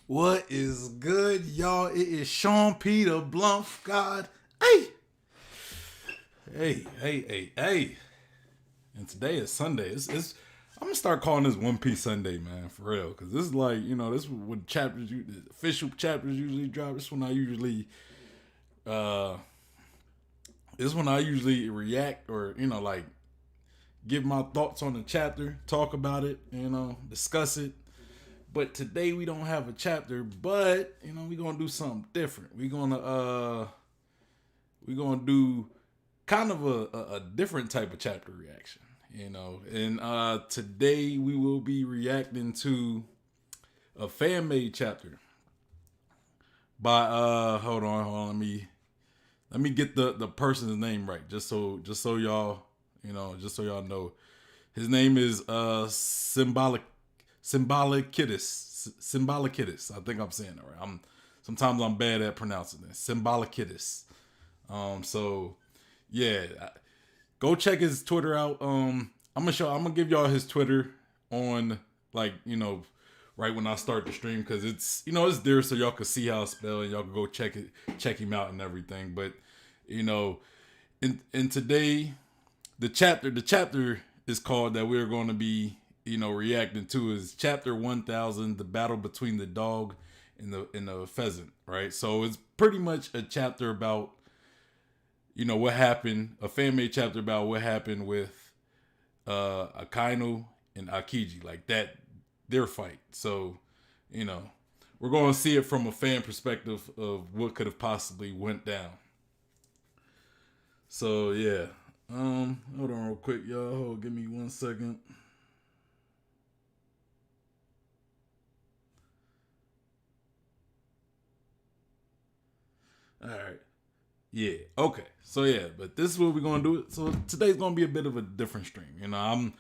What is good, y'all? It is Sean Peter Blunt. God, hey, hey. And today is Sunday. I'm gonna start calling this One Piece Sunday, man, for real. Because this is like, this is when the official chapters usually drop. Uh, this is when I usually react or like give my thoughts on the chapter, talk about it, discuss it. But today we don't have a chapter, but we're gonna do something different. We're gonna do kind of a different type of chapter reaction. And today we will be reacting to a fan made chapter by hold on, let me get the person's name right, just so y'all know. His name is Symbolicitus. I think I'm saying it right. Sometimes I'm bad at pronouncing this. Symbolicitus. So yeah, go check his Twitter out. I'm gonna give y'all his Twitter on, like, right when I start the stream, because it's there so y'all can see how it's spelled and y'all can go check him out and everything. But in today, the chapter is called, that we're going to be reacting to, is chapter 1000, the battle between the dog and the pheasant, right? So it's pretty much a chapter about what happened, a fan made chapter about what happened with Akainu and Akiji, like that, their fight. So we're going to see it from a fan perspective of what could have possibly went down. So yeah, hold on real quick, y'all. Give me 1 second. All right. Yeah. Okay. So yeah, but this is what we're gonna do. So today's gonna be a bit of a different stream. I'm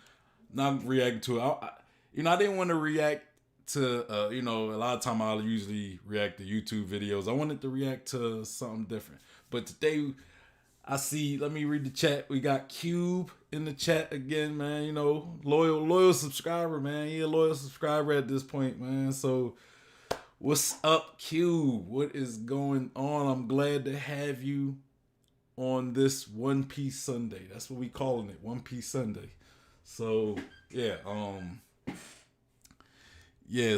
not reacting to it. I didn't want to react to. A lot of time I usually react to YouTube videos. I wanted to react to something different. But today, I see. Let me read the chat. We got Cube in the chat again, man. Loyal subscriber, man. He a loyal subscriber at this point, man. So what's up, Q? What is going on? I'm glad to have you on this One Piece Sunday. That's what we calling it, One Piece Sunday. So yeah,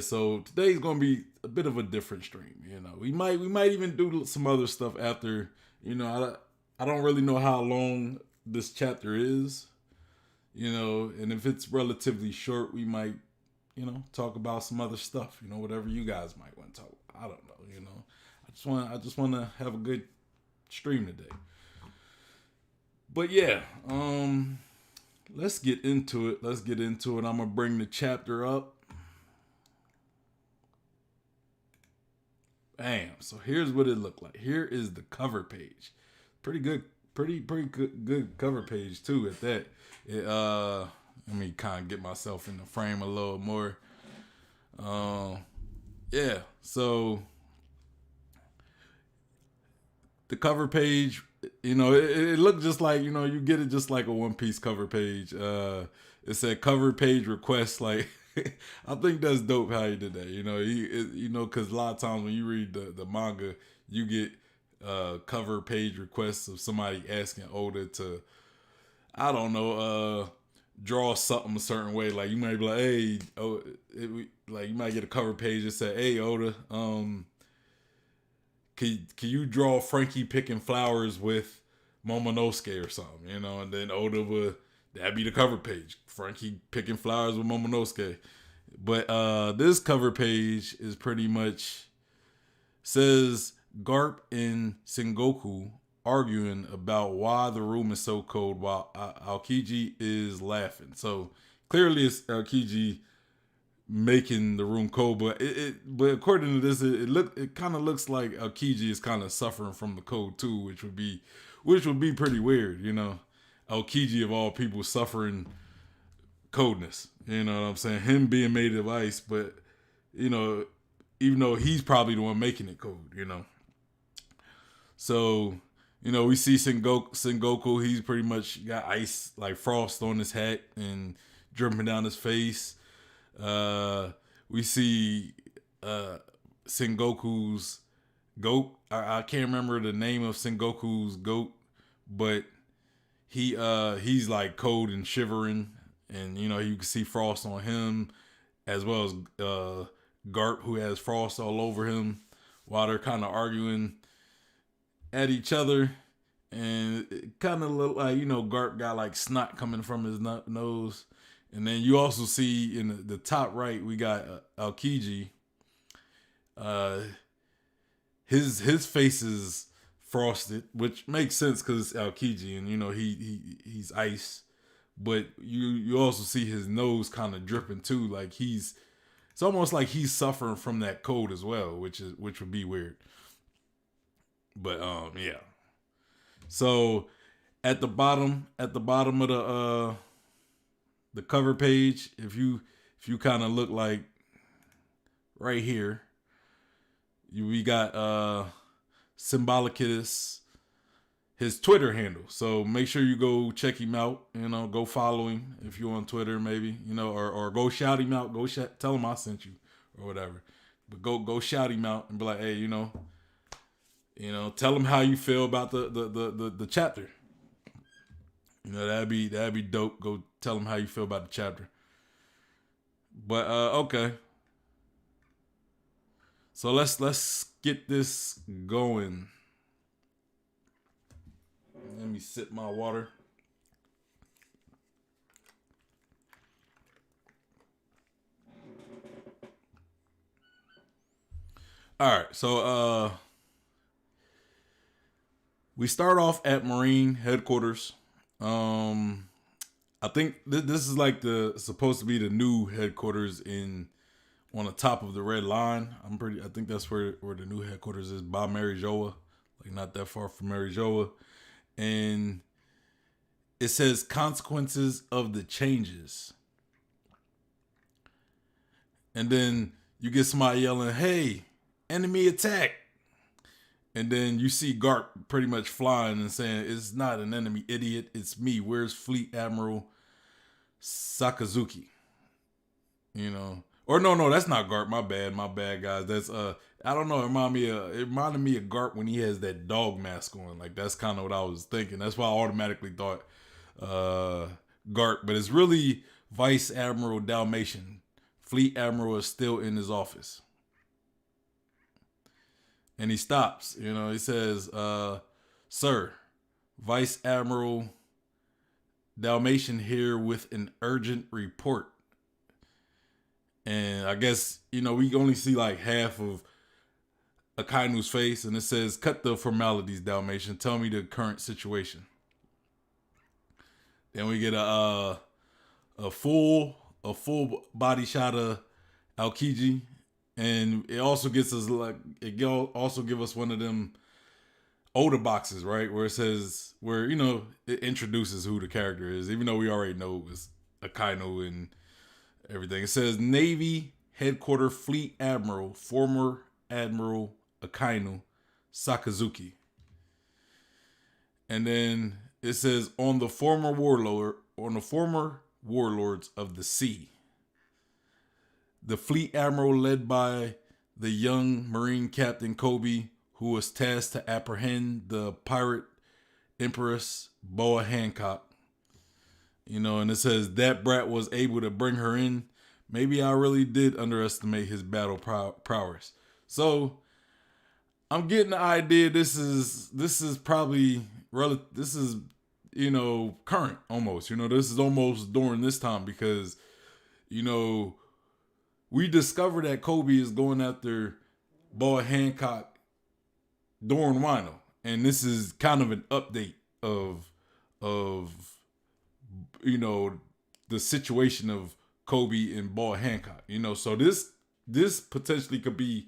So today's gonna be a bit of a different stream. We might even do some other stuff after. I don't really know how long this chapter is. And if it's relatively short, we might talk about some other stuff. Whatever you guys might want to talk about. I don't know. I just want to have a good stream today. But yeah, let's get into it. I'm gonna bring the chapter up. Bam. So here's what it looked like. Here is the cover page. Pretty good, pretty good cover page too. At that, let me kind of get myself in the frame a little more. Yeah. So the cover page, it looked just like, you get it just like a One Piece cover page. It said cover page request. Like, I think that's dope how he did that. Because a lot of times when you read the manga, you get cover page requests of somebody asking Oda to, I don't know, draw something a certain way. Like, you might be like, hey, like, you might get a cover page that say, hey, Oda, can you draw Frankie picking flowers with Momonosuke or something, And then Oda would, that'd be the cover page, Frankie picking flowers with Momonosuke. But this cover page is pretty much says Garp and Sengoku arguing about why the room is so cold while Aokiji is laughing. So clearly it's Aokiji making the room cold, but according to this, it kind of looks like Aokiji is kind of suffering from the cold too, which would be pretty weird, Aokiji of all people suffering coldness, you know what I'm saying? Him being made of ice, but even though he's probably the one making it cold. So we see Sengoku. He's pretty much got ice, like frost on his hat and dripping down his face. We see Sengoku's goat. I can't remember the name of Sengoku's goat, but he's like cold and shivering, and you know you can see frost on him as well as Garp, who has frost all over him, while they're kind of arguing at each other. And it kind of look like, you know, Garp got like snot coming from his nose. And then you also see in the top right, we got Aokiji. His face is frosted, which makes sense because it's Aokiji, and you know he's ice. But you also see his nose kind of dripping too, like it's almost like he's suffering from that cold as well, which would be weird. But yeah. So at the bottom of the cover page, if you kind of look like right here, we got Symolicitus, his Twitter handle. So make sure you go check him out. You know, go follow him if you're on Twitter, maybe. You know, or go shout him out. Go tell him I sent you or whatever. But go shout him out and be like, hey, you know, tell him how you feel about the chapter. You know, that'd be dope. Go tell him how you feel about the chapter. But okay. So let's get this going. Let me sip my water. All right, so we start off at Marine headquarters. I think this is like supposed to be the new headquarters on the top of the red line. I think that's where the new headquarters is, by Mary Joa, like not that far from Mary Joa. And it says consequences of the changes. And then you get somebody yelling, hey, enemy attack. And then you see Garp pretty much flying and saying, it's not an enemy, idiot. It's me. Where's Fleet Admiral Sakazuki? You know. Or no, that's not Garp. My bad, guys. That's I don't know. It reminded me of Garp when he has that dog mask on. Like that's kind of what I was thinking. That's why I automatically thought Garp, but it's really Vice Admiral Dalmatian. Fleet Admiral is still in his office, and he stops. You know, he says, "Sir, Vice Admiral Dalmatian here with an urgent report." And I guess, you know, we only see like half of Akainu's face, and it says, cut the formalities, Dalmatian. Tell me the current situation. Then we get a full body shot of Aokiji, and it also gets us also give us one of them older boxes, right? Where it says, you know, it introduces who the character is, even though we already know it was Akainu and everything. It says Navy Headquarter Fleet Admiral, former Admiral Akainu Sakazuki. And then it says on the former warlords of the sea. The Fleet Admiral led by the young Marine Captain Kobe, who was tasked to apprehend the pirate Empress Boa Hancock. You know, and it says that brat was able to bring her in. Maybe I really did underestimate his battle prowess. So I'm getting the idea this is probably this is, you know, current almost. You know, this is almost during this time because, you know, we discovered that Kobe is going after Boa Hancock during Wano, and this is kind of an update of you know, the situation of Kobe and Boa Hancock, you know, so this potentially could be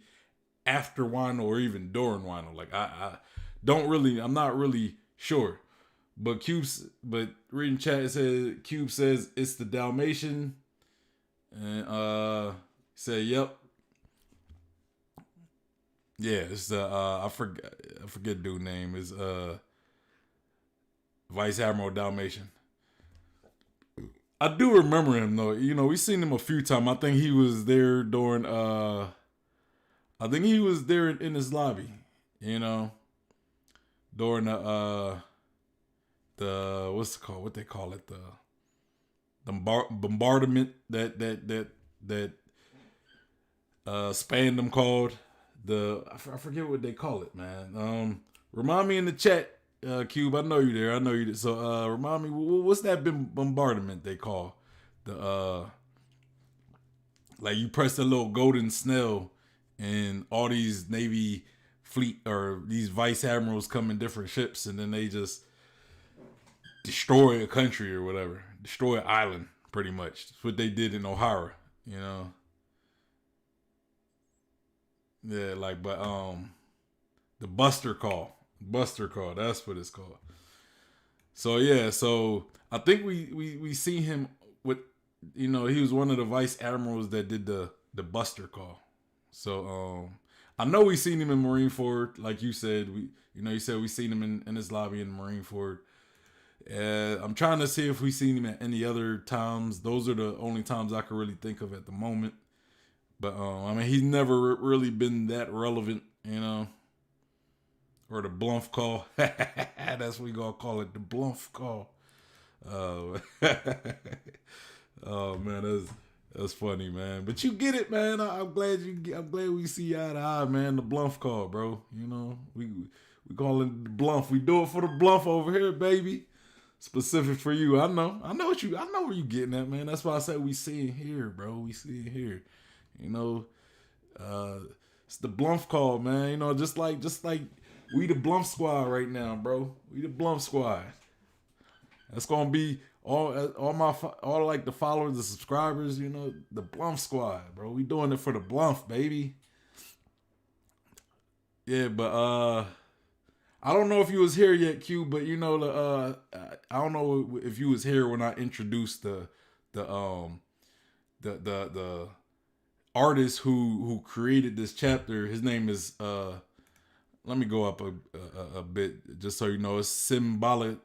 after Wano or even during Wano. Like I'm not really sure, but reading chat, it says Cube says it's the Dalmatian, and said yep, yeah, it's the I forget dude name is Vice Admiral Dalmatian. I do remember him though. You know, we've seen him a few times. I think he was there during I think he was there in his lobby, you know, during the what's it called? What they call it? The bombardment that Spandam called I forget what they call it, man. Remind me in the chat, Cube. I know you there. I know you there. So remind me, what's that bombardment they call the like you press the little golden snail and all these Navy fleet or these vice admirals come in different ships and then they just destroy a country or whatever, destroy an island, pretty much. That's what they did in O'Hara, you know. Yeah, like, but the Buster call, that's what it's called. So yeah, so I think we see him with, you know, he was one of the vice admirals that did the Buster call. So I know we seen him in Marineford, like you said. You said we seen him in his lobby in Marineford. I'm trying to see if we seen him at any other times. Those are the only times I can really think of at the moment. But I mean, he's never really been that relevant, you know. Or the Bluff call. That's what we gonna call it, the Bluff call. Uh, oh man, that's funny, man. But you get it, man. I'm glad we see eye to eye, man. The Bluff call, bro. You know, we call it the Bluff. We do it for the Bluff over here, baby. Specific for you. I know where you getting at, man. That's why I said we see it here, bro. We see it here. You know, it's the Bluff call, man. You know, just like we the Bluff squad right now, bro. We the Bluff squad. That's gonna be all like the followers, the subscribers. You know, the Bluff squad, bro. We doing it for the Bluff, baby. Yeah, but I don't know if you was here yet, Q. But you know, I don't know if you was here when I introduced the artist who created this chapter. His name is let me go up a bit just so you know. It's Symolicitus.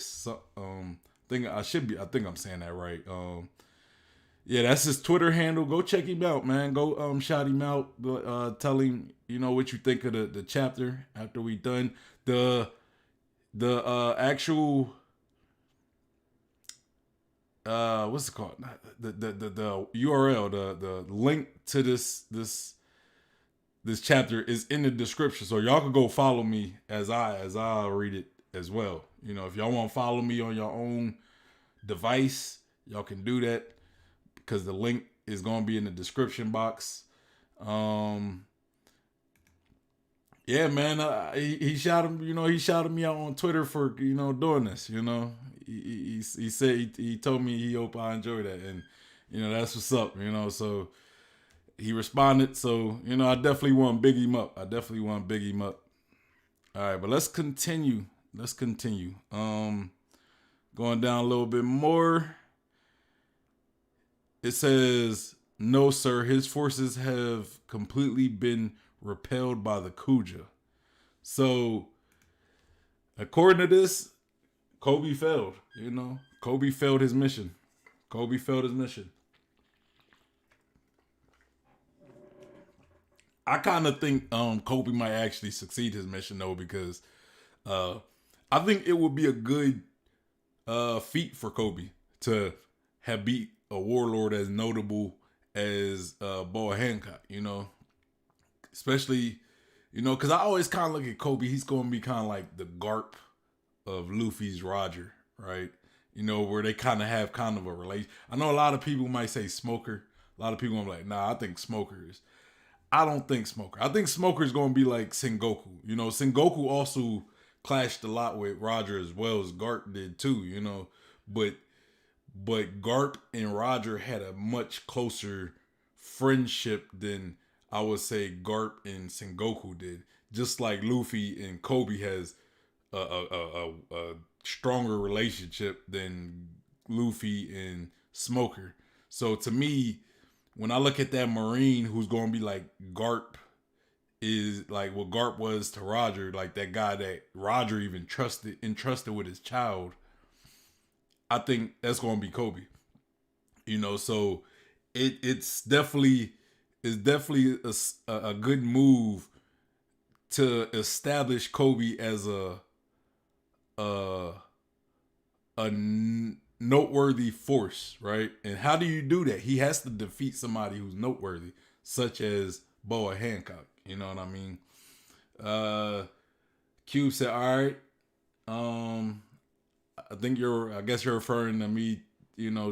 So I think I'm saying that right. Yeah, that's his Twitter handle. Go check him out, man. Go shout him out. Tell him, you know, what you think of the chapter after we done. The actual what's it called? The URL, the link to this chapter is in the description, so y'all can go follow me as I read it as well. You know, if y'all want to follow me on your own device, y'all can do that because the link is gonna be in the description box. Yeah, man, he shouted, you know, he shouted me out on Twitter for, you know, doing this. You know, he said he told me he hope I enjoy that, and you know that's what's up. You know, so he responded. So you know, I definitely want to big him up. All right, but let's continue. Going down a little bit more. It says, no, sir, his forces have completely been repelled by the Kuja. So, according to this, Kobe failed. You know, Kobe failed his mission. I kind of think Kobe might actually succeed his mission though, because I think it would be a good feat for Kobe to have beat a warlord as notable as Boa Hancock, you know, especially, you know, because I always kind of look at Kobe. He's going to be kind of like the Garp of Luffy's Roger, right? You know, where they kind of have kind of a relation. I know a lot of people might say Smoker. A lot of people are like, nah, I think Smoker is. I don't think Smoker. I think Smoker is going to be like Sengoku. You know, Sengoku also clashed a lot with Roger as well as Garp did too, you know, but Garp and Roger had a much closer friendship than I would say Garp and Sengoku did. Just like Luffy and Kobe has a stronger relationship than Luffy and Smoker. So to me, when I look at that Marine who's going to be like Garp, is like what Garp was to Roger, like that guy that Roger even entrusted with his child, I think that's going to be Kobe. You know, so it's definitely a good move to establish Kobe as a noteworthy force, right? And how do you do that? He has to defeat somebody who's noteworthy, such as Boa Hancock. You know what I mean? Uh, Cube said, "All right, um, I guess you're referring to me,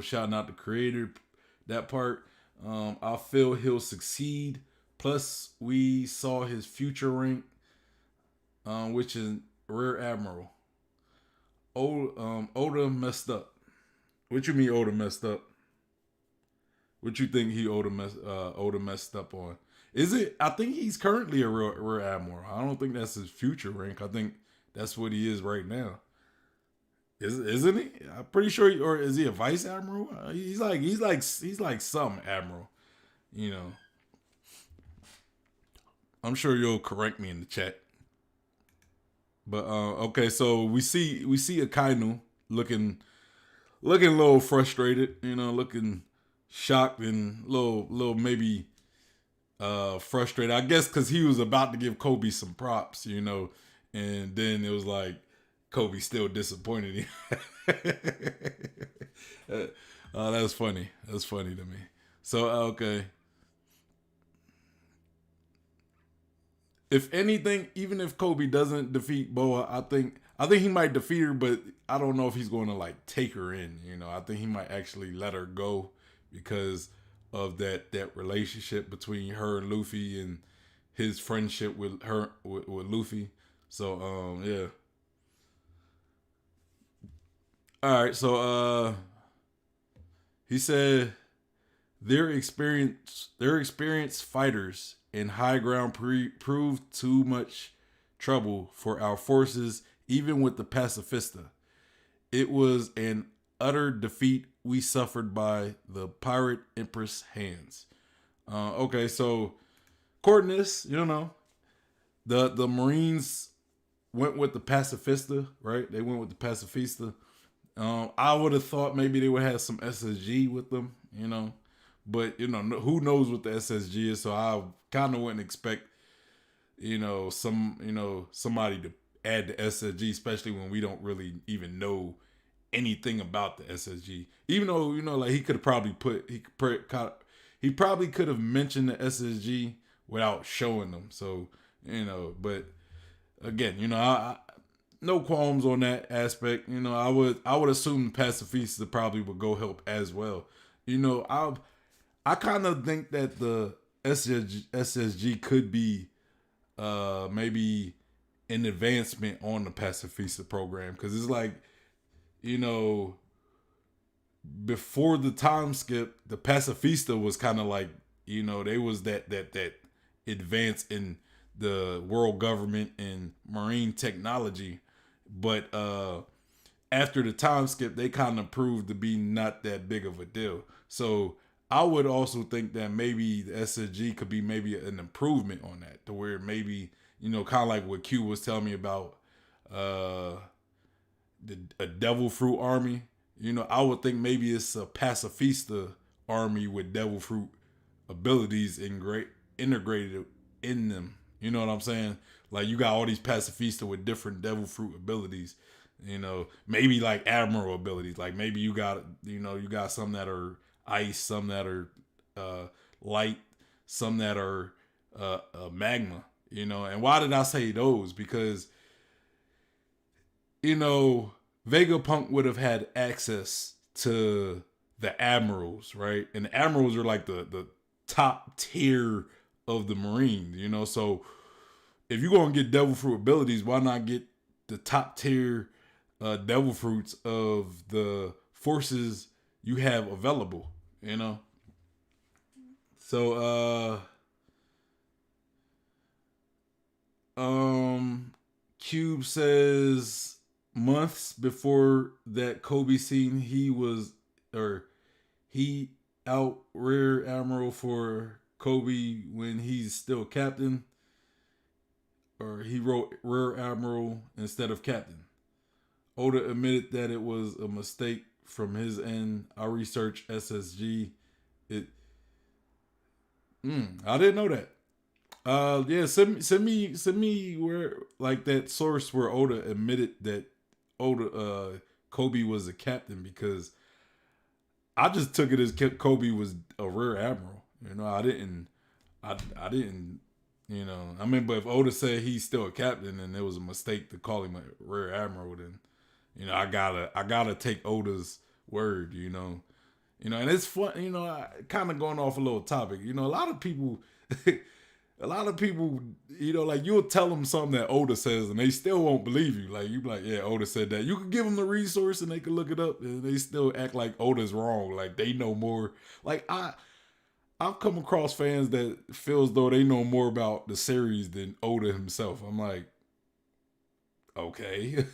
shouting out the creator, that part. I feel he'll succeed. Plus, we saw his future rank, which is Rear Admiral. Oda messed up. What you mean Oda messed up? What you think Oda messed up on? Is it? I think he's currently a rear admiral. I don't think that's his future rank. I think that's what he is right now. Isn't he? I'm pretty sure. Or is he a vice admiral? He's like some admiral. You know. I'm sure you'll correct me in the chat. But okay, so we see Akainu looking a little frustrated. Looking shocked and little maybe frustrated. I guess because he was about to give Kobe some props, and then it was like Kobe still disappointed him. That's funny. That's funny to me. So okay, if anything, even if Kobe doesn't defeat Boa, I think he might defeat her, but I don't know if he's going to like take her in. I think he might actually let her go because of that relationship between her and Luffy and his friendship with her with Luffy. So yeah. All right. So he said their experienced fighters in high ground proved too much trouble for our forces, even with the pacifista. It was an utter defeat we suffered by the pirate empress hands. Okay, so according to this, the Marines went with the pacifista, right? They went with the pacifista. I would have thought maybe they would have some SSG with them, but who knows what the SSG is? So I kind of wouldn't expect, somebody to add the SSG, especially when we don't really even know anything about the SSG. Even though like he could have probably he probably could have mentioned the SSG without showing them. So but again, no qualms on that aspect. I would assume the pacifista probably would go help as well. I kind of think that the SSG could be maybe an advancement on the pacifista program because it's like before the time skip, the pacifista was kind of like they was that advance in the world government and marine technology, but after the time skip, they kind of proved to be not that big of a deal. So I would also think that maybe the SSG could be maybe an improvement on that, to where maybe kind of like what Q was telling me about a devil fruit army. I would think maybe it's a pacifista army with devil fruit abilities integrated in them. You know what I'm saying? Like you got all these pacifista with different devil fruit abilities. Maybe like admiral abilities. Like maybe you got some that are ice, some that are light, some that are magma. And why did I say those? Because Vegapunk would have had access to the admirals, right? And the admirals are like the top tier of the Marines, So if you're going to get devil fruit abilities, why not get the top tier devil fruits of the forces you have available, So, Cube says months before that Kobe scene, he out rear admiral for Kobe when he's still captain, or he wrote rear admiral instead of captain. Oda admitted that it was a mistake from his end. I researched SSG. It I didn't know that. Yeah, send me where like that source where Oda admitted that Kobe was a captain because I just took it as Kobe was a rear admiral. I didn't. I mean, but if Oda said he's still a captain and it was a mistake to call him a rear admiral, then I gotta take Oda's word. And it's fun. Kind of going off a little topic. A lot of people. A lot of people, like you'll tell them something that Oda says and they still won't believe you. Like you be like, yeah, Oda said that. You can give them the resource and they can look it up and they still act like Oda's wrong. Like they know more. Like I've come across fans that feel as though they know more about the series than Oda himself. I'm like, okay.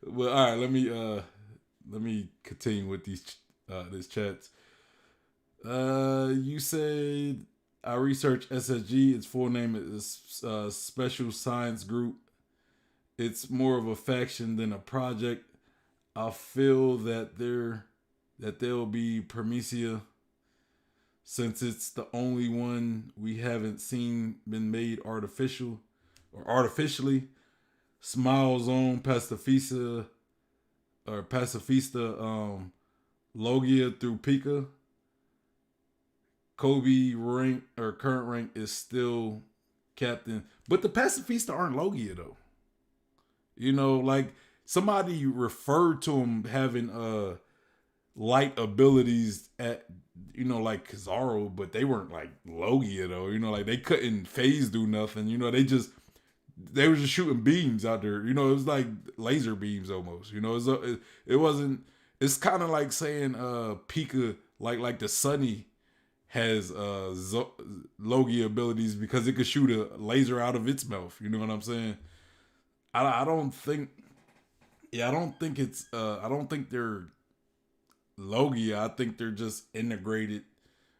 Well, all right, let me continue with this chats. You said I researched SSG. Its full name is Special Science Group. It's more of a faction than a project. I feel that there'll be Prometheus since it's the only one we haven't seen been made artificially. Smile Zone, Pacifista, Logia through Pika. Kobe rank or current rank is still captain, but the Pacifista aren't Logia though. Like somebody referred to him having light abilities at like Kizaru, but they weren't like Logia though. Like they couldn't phase do nothing. They were just shooting beams out there. It was like laser beams almost. It wasn't. It's kind of like saying Pika like the Sunny has Logia abilities because it could shoot a laser out of its mouth. You know what I'm saying? I don't think. Yeah, I don't think it's. I don't think they're Logia. I think they're just integrated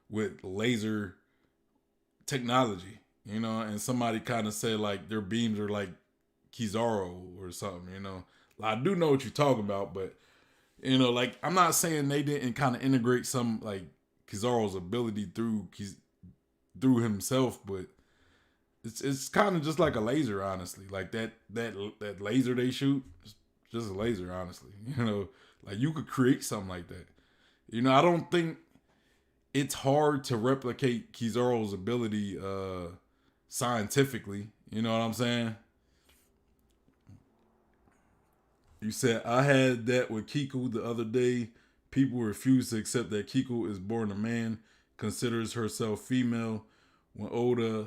with laser technology. And somebody kind of said like their beams are like Kizaru or something. I do know what you're talking about, but like I'm not saying they didn't kind of integrate some like Kizaru's ability through himself, but it's kind of just like a laser, honestly. Like that laser they shoot, it's just a laser, honestly. Like you could create something like that. I don't think it's hard to replicate Kizaru's ability scientifically. You know what I'm saying? You said I had that with Kiku the other day. People refuse to accept that Kiku is born a man, considers herself female, when Oda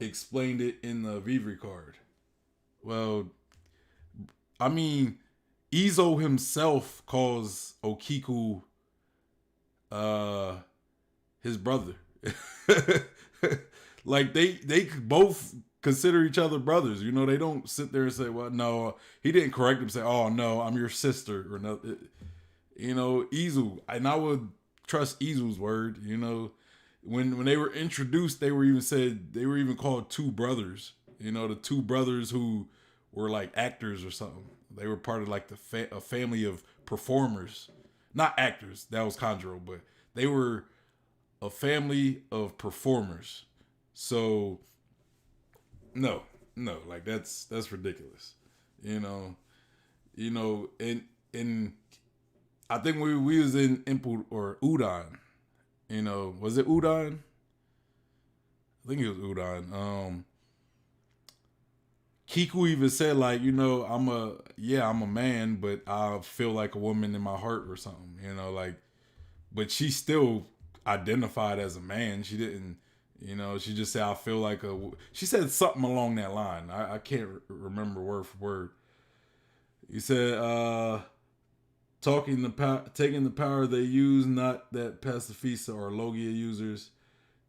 explained it in the Vivre card. Well, I mean, Izo himself calls Okiku his brother. Like they both consider each other brothers. They don't sit there and say, "Well, no," he didn't correct him. Say, "Oh no, I'm your sister," or no. Izu, and I would trust Izu's word. When they were introduced, they were even called two brothers. The two brothers who were like actors or something. They were part of like a family of performers, not actors. That was Conjuro, but they were a family of performers. So no, like that's ridiculous. And I think we was in Impul or Udon. Was it Udon? I think it was Udon. Kiku even said like, I'm a man, but I feel like a woman in my heart or something. But she still identified as a man. She didn't. She just said I feel like She said something along that line. I can't remember word for word. He said, taking the power they use, not that Pacifista or Logia users.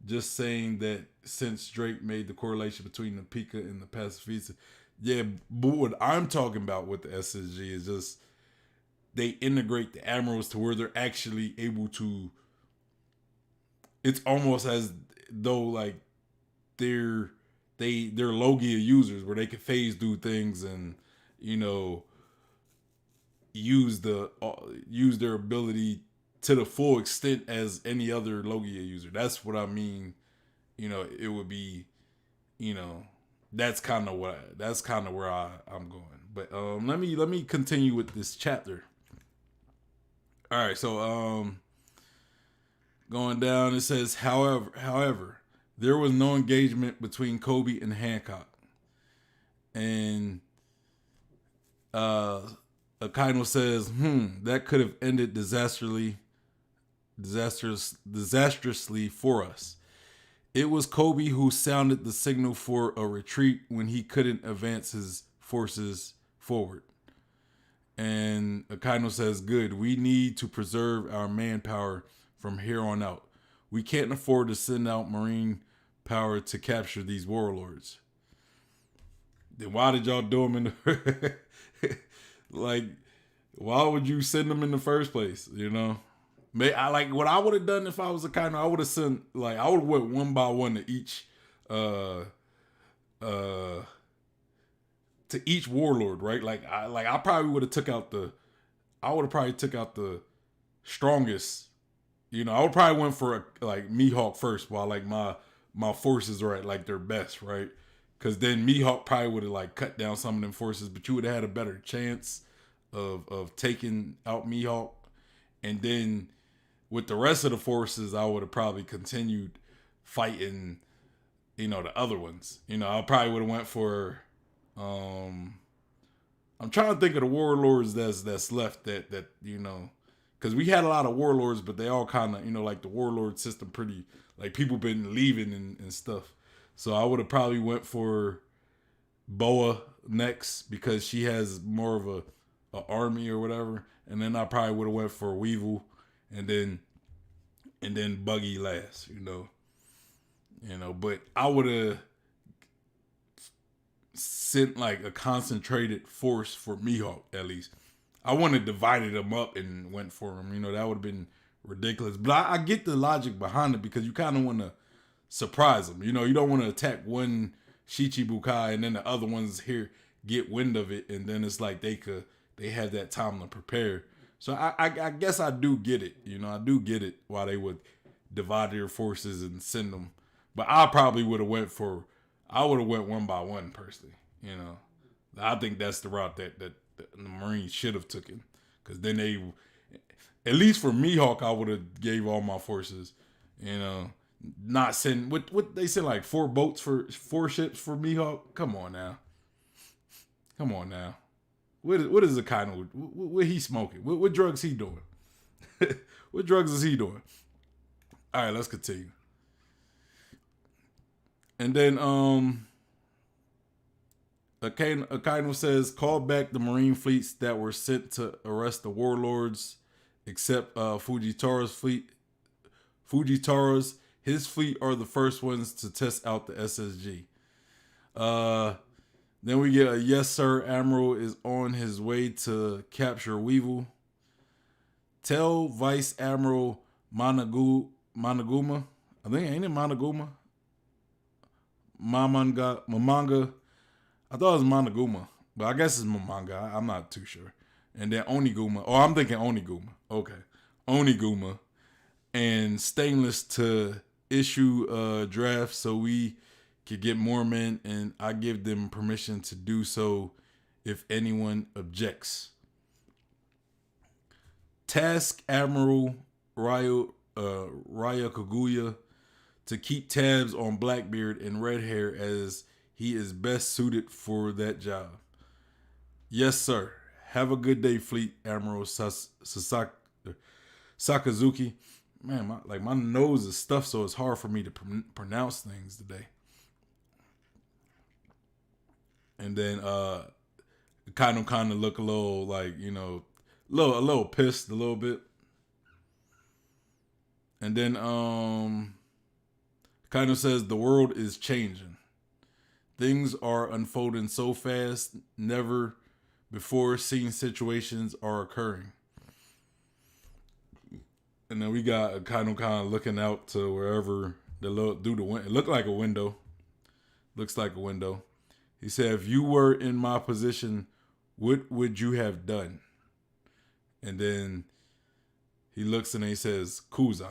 Just saying that since Drake made the correlation between the Pika and the Pacifista. Yeah, but what I'm talking about with the SSG is just they integrate the admirals to where they're actually able to. It's almost as though like they're Logia users where they can phase do things and use their ability to the full extent as any other Logia user. That's what I mean. It would be, that's kind of where I'm going. But let me continue with this chapter. All right, so going down, it says, however, there was no engagement between Kobe and Hancock, and Akainu says, that could have ended disastrously for us. It was Kobe who sounded the signal for a retreat when he couldn't advance his forces forward. And Akainu says, good, we need to preserve our manpower from here on out. We can't afford to send out marine power to capture these warlords. Then why did y'all do them in the... like, why would you send them in the first place, what I would have done if I was Akainu, I would have sent, I would have went one by one to each warlord, right? I probably would have took out the strongest. I would probably went for Mihawk first, while my forces are at their best, right? Because then Mihawk probably would have cut down some of them forces, but you would have had a better chance of taking out Mihawk, and then with the rest of the forces, I would have probably continued fighting, the other ones. I probably would have went for. I'm trying to think of the warlords that's left that because we had a lot of warlords, but they all kind of the warlord system pretty people been leaving and stuff. So I would have probably went for Boa next because she has more of a army or whatever, and then I probably would have went for Weevil, and then Buggy last. But I would have sent a concentrated force for Mihawk at least. I wouldn't have divided them up and went for him. That would have been ridiculous. But I get the logic behind it because you kind of want to surprise them. You don't want to attack one Shichibukai and then the other ones here get wind of it, and then it's they have that time to prepare. So I guess I do get it. I do get it why they would divide their forces and send them. But I probably would have went one by one personally. I think that's the route that the Marines should have taken. Because then they, at least for Mihawk, I would have gave all my forces. Not send what they send 4 boats for 4 ships for Mihawk. Come on now. What is the kind of what he smoking? What drugs he doing? What drugs is he doing? All right, let's continue. And then Akainu says, call back the Marine fleets that were sent to arrest the warlords, except Fujitara's fleet. His fleet are the first ones to test out the SSG. Then we get a yes sir, Admiral is on his way to capture Weevil. Tell Vice Admiral Managuma, I think, ain't it Managuma? Mamanga. I thought it was Managuma, but I guess it's Mamanga. I'm not too sure. And then Oniguma. Oh, I'm thinking Oniguma. Okay. Oniguma and Stainless to issue a draft so we could get more men, and I give them permission to do so if anyone objects. Task Admiral Raya Kaguya to keep tabs on Blackbeard and Redhair as he is best suited for that job. Yes, sir. Have a good day, Fleet Admiral Sakazuki. Man, my nose is stuffed, so it's hard for me to pronounce things today. And then kind of look a little a little pissed a little bit. And then kind of says the world is changing. Things are unfolding so fast, never before seen situations are occurring. And then we got kind of looking out to wherever through the window. It looked like a window. Looks like a window. He said, if you were in my position, what would you have done? And then He looks and he says, Kuzan.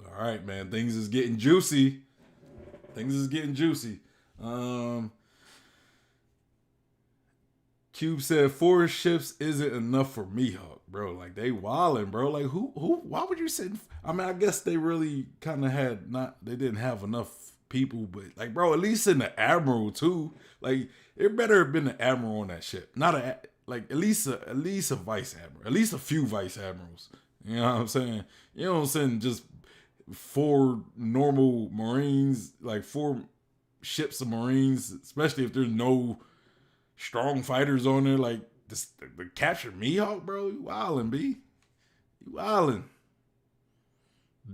All right, man. Things is getting juicy. Things is getting juicy. Cube said 4 ships isn't enough for Mihawk, bro. Like they wildin', bro. Like who why would you send I mean, I guess they really kind of had not they didn't have enough people, but like bro, at least in the Admiral too. Like it better have been an Admiral on that ship. Not a like at least a Vice Admiral. At least a few Vice Admirals. You know what I'm saying? You don't send just 4 normal Marines, like 4 ships of Marines, especially if there's no strong fighters on there. Like the capture Mihawk, bro. You wildin', B. You wildin'.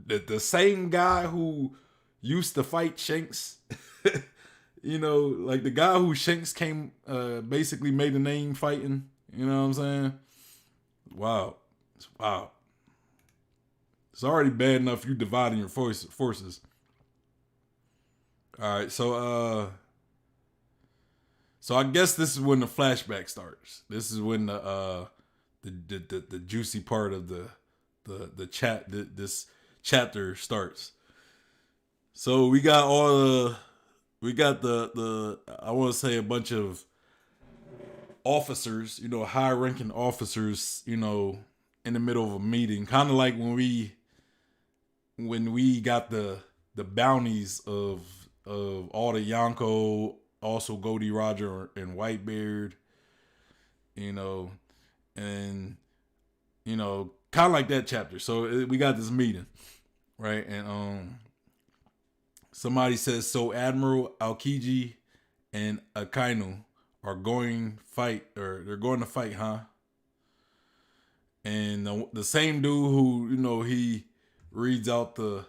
The same guy who used to fight Shanks, you know, like the guy who Shanks came, basically made a name fighting. You know what I'm saying? Wow. It's wow. It's already bad enough you dividing your forces. All right, so I guess this is when the flashback starts. This is when the juicy part of the chat this chapter starts. So we got the I want to say a bunch of officers, you know, high ranking officers, you know, in the middle of a meeting, kind of like when we got the bounties of all the Yonko, also Goldie Roger and Whitebeard, you know, and you know, kind of like that chapter. So we got this meeting, right? And somebody says, so Admiral Aokiji and Akainu are going to fight, huh? And the same dude who, you know, he reads out the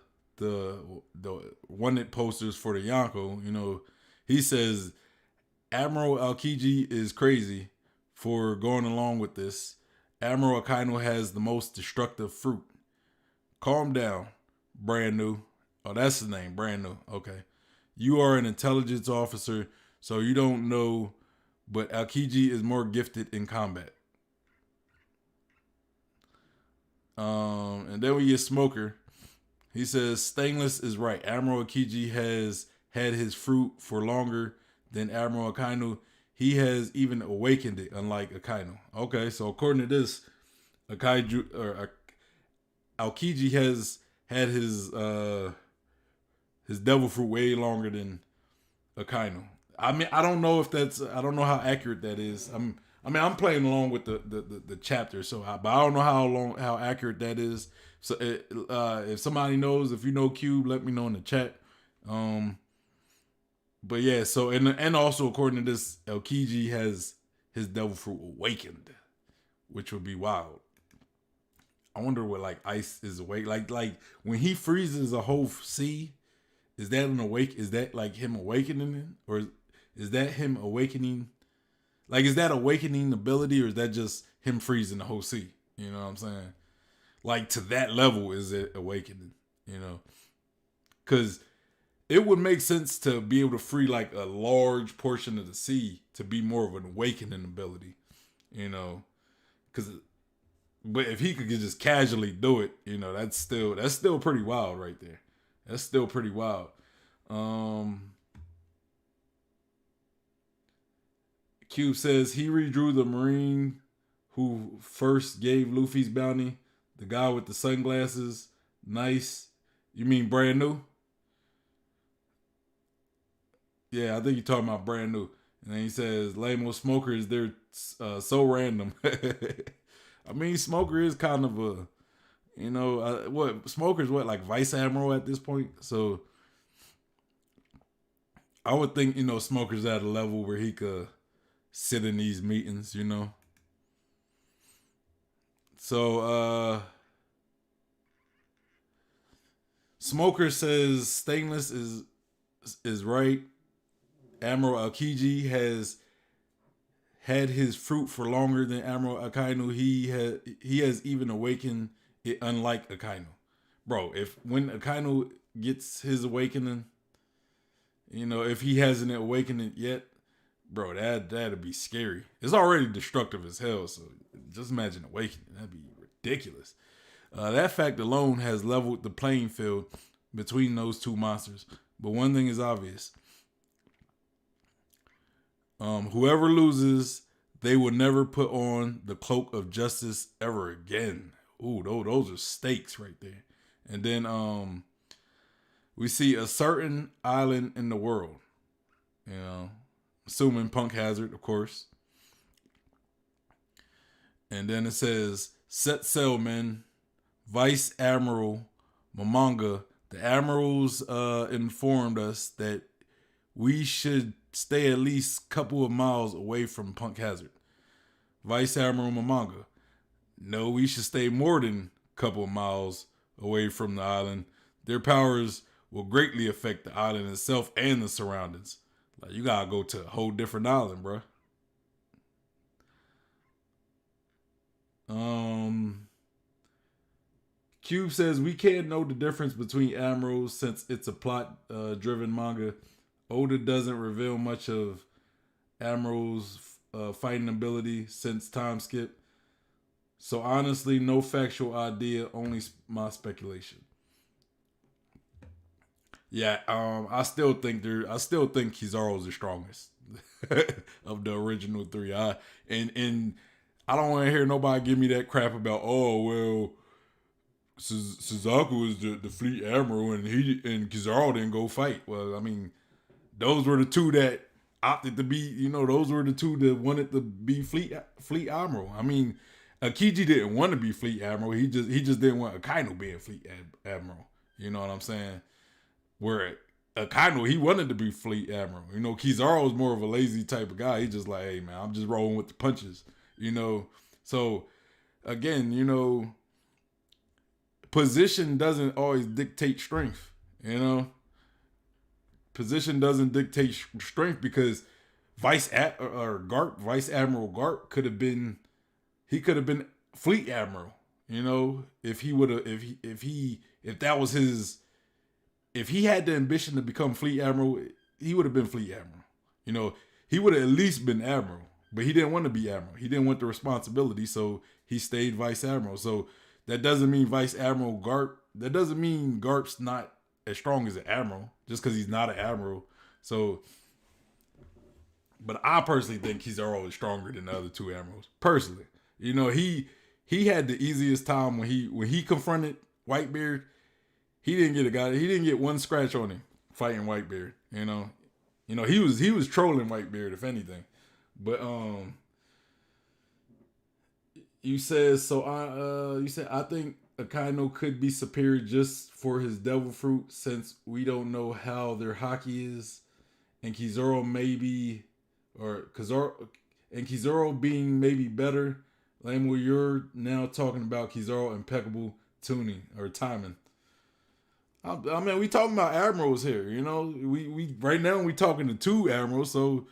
wanted posters for the Yonko, you know, he says Admiral Aokiji is crazy for going along with this. Admiral Akainu has the most destructive fruit. Calm down, brand new. Oh, that's his name, brand new. Okay. You are an intelligence officer, so you don't know, but Aokiji is more gifted in combat. And then we get Smoker. He says, Stainless is right. Admiral Aokiji has had his fruit for longer than Admiral Akainu. He has even awakened it, unlike Akainu. Okay, so according to this, Aokiji has had his devil fruit way longer than Akainu. I mean, I don't know how accurate that is. I'm playing along with the chapter, but I don't know how accurate that is. So if somebody knows, if you know Cube, let me know in the chat. But yeah, so and also according to this, Aokiji has his devil fruit awakened, which would be wild. I wonder what like ice is awake, like when he freezes a whole sea, is that an awake? Is that like him awakening, or is that him awakening? Like, is that awakening ability, or is that just him freezing the whole sea? You know what I'm saying? Like, to that level, is it awakening? You know? Because it would make sense to be able to free, like, a large portion of the sea to be more of an awakening ability. You know? But if he could just casually do it, you know, that's still pretty wild right there. That's still pretty wild. Cube says he redrew the Marine who first gave Luffy's bounty. The guy with the sunglasses. Nice. You mean brand new? Yeah, I think you're talking about brand new. And then he says, Lamo Smokers, they're so random. I mean, Smoker is kind of a, you know, Smoker's like Vice Admiral at this point. So I would think, you know, Smoker's at a level where he could sit in these meetings, you know. So Smoker says Stainless is right. Admiral Aokiji has had his fruit for longer than Admiral Akainu. He has even awakened it, unlike Akainu. Bro, when Akainu gets his awakening, you know, if he hasn't awakened it yet, bro, that'd be scary. It's already destructive as hell. So just imagine awakening. That'd be ridiculous. That fact alone has leveled the playing field between those two monsters. But one thing is obvious: whoever loses, they will never put on the cloak of justice ever again. Ooh, those are stakes right there. And then we see a certain island in the world. You know, assuming Punk Hazard, of course. And then it says, set sail, men. Vice Admiral Mamanga. The admirals informed us that we should stay at least a couple of miles away from Punk Hazard. Vice Admiral Mamanga. No, we should stay more than a couple of miles away from the island. Their powers will greatly affect the island itself and the surroundings. Like, you gotta go to a whole different island, bro. Cube says we can't know the difference between admirals since it's a plot-driven manga. Oda doesn't reveal much of admirals' fighting ability since time skip. So honestly, no factual idea, only my speculation. Yeah, I still think Kizaru's the strongest of the original three. And I don't want to hear nobody give me that crap about, oh well, Suzaku is the fleet admiral and Kizaru didn't go fight. Well, I mean, those were the two that opted to be, those were the two that wanted to be fleet admiral. I mean, Akiji didn't want to be fleet admiral. He just didn't want Akainu being fleet admiral. You know what I'm saying? Where Akainu, he wanted to be fleet admiral. Kizaru was more of a lazy type of guy. He just like, hey man, I'm just rolling with the punches. So again, position doesn't always dictate strength. Position doesn't dictate strength because Vice Admiral Garp could have been fleet admiral. If he had the ambition to become fleet admiral, he would have been fleet admiral. He would have at least been admiral, but he didn't want to be admiral. He didn't want the responsibility, so he stayed vice admiral. So that doesn't mean Vice Admiral Garp. That doesn't mean Garp's not as strong as an admiral just because he's not an admiral. So, but I personally think he's always stronger than the other two admirals. Personally, he had the easiest time when he confronted Whitebeard. He didn't get one scratch on him fighting Whitebeard. He was trolling Whitebeard if anything. But you said I think Akainu could be superior just for his devil fruit since we don't know how their haki is, and Kizaru being maybe better. Like you're now talking about Kizaru impeccable tuning or timing. I mean, we talking about admirals here. We right now we talking to two admirals, so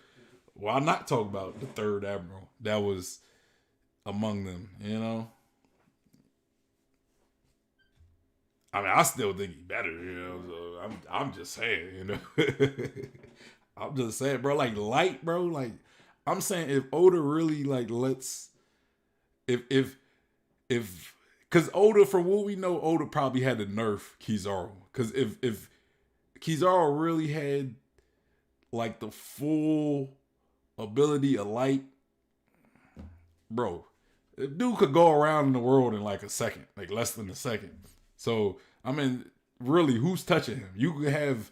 why not talk about the third admiral that was among them? I mean, I still think he's better. So I'm just saying. I'm just saying, bro. Like light, bro. Like I'm saying, if Oda really lets, if because Oda, from what we know, Oda probably had to nerf Kizaru. Because if Kizaru really had the full ability of light, bro, the dude could go around in the world in a second, less than a second. So I mean, really, who's touching him? You could have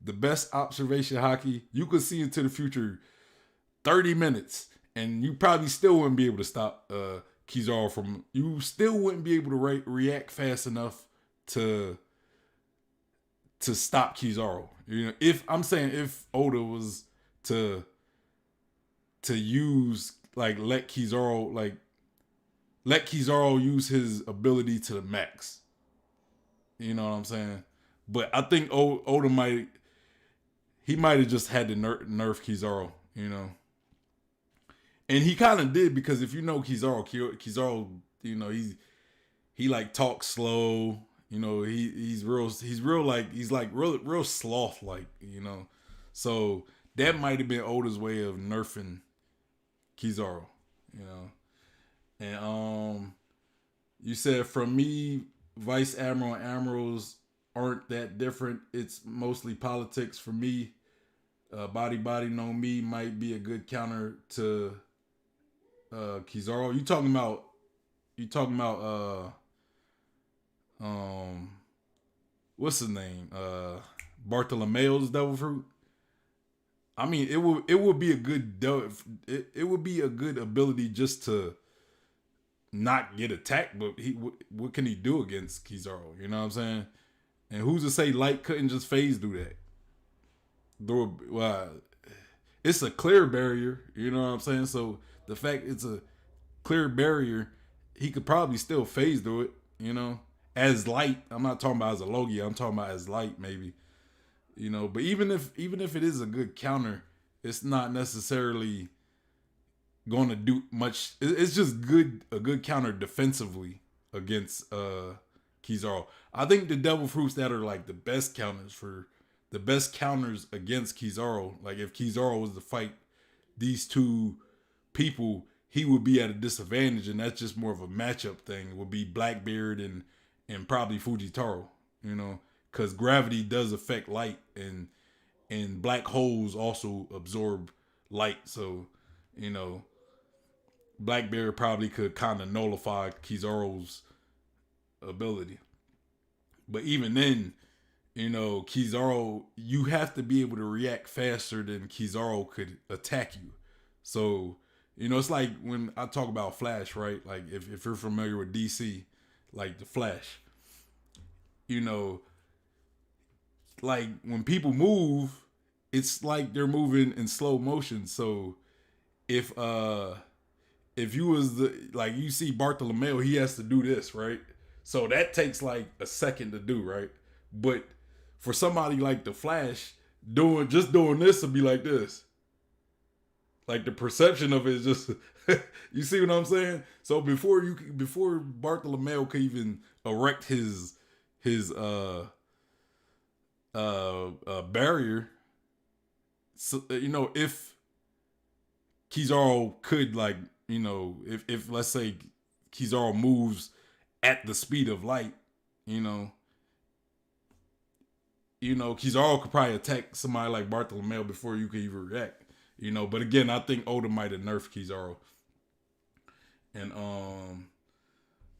the best observation haki. You could see into the future 30 minutes, and you probably still wouldn't be able to stop Kizaru from. You still wouldn't be able to react fast enough to stop Kizaru. If Oda was to use let Kizaru use his ability to the max. You know what I'm saying? But I think Oda might have just had to nerf Kizaru, And he kind of did, because if you know Kizaru, he talks slow. He's real sloth, So that might have been Oda's way of nerfing Kizaru, you know. And you said from me, Vice Admiral and Admirals aren't that different. It's mostly politics for me. Body Body No Me might be a good counter to Kizaru. You talking about what's his name? Bartolomeo's Devil Fruit. I mean, it would be a good it would be a good ability just to not get attacked, but what can he do against Kizaru? You know what I'm saying? And who's to say Light couldn't just phase do that? Well, it's a clear barrier. You know what I'm saying? So the fact it's a clear barrier, he could probably still phase through it. You know, as Light. I'm not talking about as a Logia. I'm talking about as Light, maybe. You know, but even if it is a good counter, it's not necessarily going to do much. It's just a good counter defensively against Kizaru. I think the Devil Fruits that are like the best counters against Kizaru. Like if Kizaru was to fight these two people, he would be at a disadvantage, and that's just more of a matchup thing. It would be Blackbeard and probably Fujitaro. You know, because gravity does affect light, and black holes also absorb light. So, you know, Blackbeard probably could kind of nullify Kizaru's ability. But even then, you know, Kizaru, you have to be able to react faster than Kizaru could attack you. So, you know, it's like when I talk about Flash, right? Like if you're familiar with DC, like the Flash, you know, like when people move, it's like they're moving in slow motion. So if you was like you see Bartolomeo, he has to do this, right? So that takes like a second to do, right? But for somebody like the Flash, doing this would be like this. Like the perception of it is just you see what I'm saying? So before Bartolomeo could even erect his barrier, so, you know, if Kizaru could, like, you know, if let's say Kizaru moves at the speed of light, you know, Kizaru could probably attack somebody like Bartolomeo before you could even react. You know, but again, I think Oda might have nerfed Kizaru. And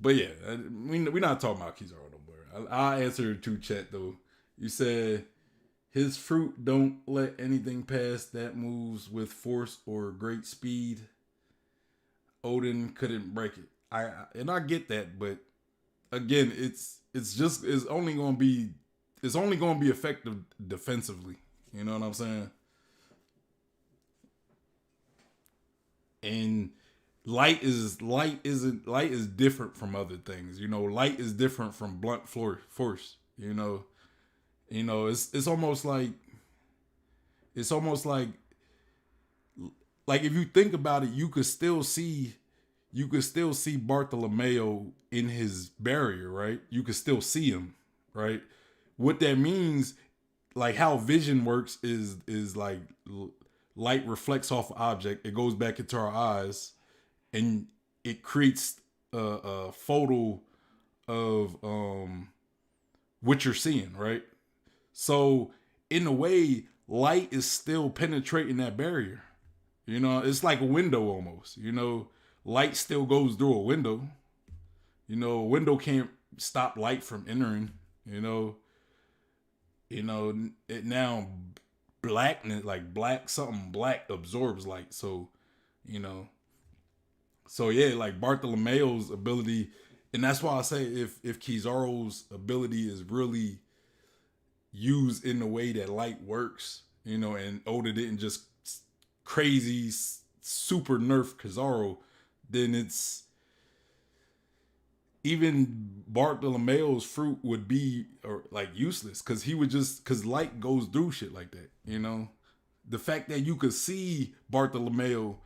but yeah, we're not talking about Kizaru no more. I answered to chat though. You said his fruit don't let anything pass that moves with force or great speed. Odin couldn't break it. I get that, but again, it's only gonna be effective defensively. You know what I'm saying? And light is different from other things. You know, light is different from blunt force. You know, it's almost like if you think about it, you could still see Bartolomeo in his barrier, right? You could still see him, right? What that means, like how vision works, is like light reflects off an object, it goes back into our eyes, and it creates a photo of what you're seeing, right? So in a way, light is still penetrating that barrier. You know, it's like a window almost. You know, light still goes through a window. You know, a window can't stop light from entering. You know, it now blackness, like something black absorbs light. So, you know, so yeah, like Bartolomeo's ability, and that's why I say if Kizaru's ability is really used in the way that light works, you know, and Oda didn't just crazy super nerf Kizaru, then it's even Bartolomeo's fruit would be like useless because light goes through shit like that. You know, the fact that you could see Bartolomeo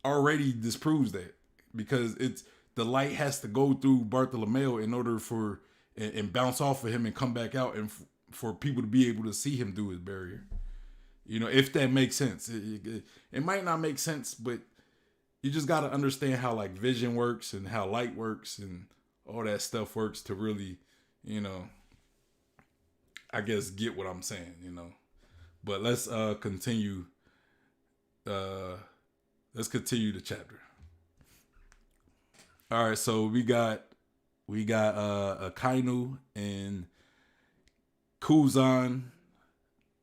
already disproves that, because it's the light has to go through Bartolomeo in order for and bounce off of him and come back out, and for people to be able to see him through his barrier. If that makes sense. It might not make sense, but you just got to understand how like vision works and how light works and all that stuff works to really, you know, I guess get what I'm saying. But continue. Uh, let's continue the chapter. All right, so we got Akainu and Kuzan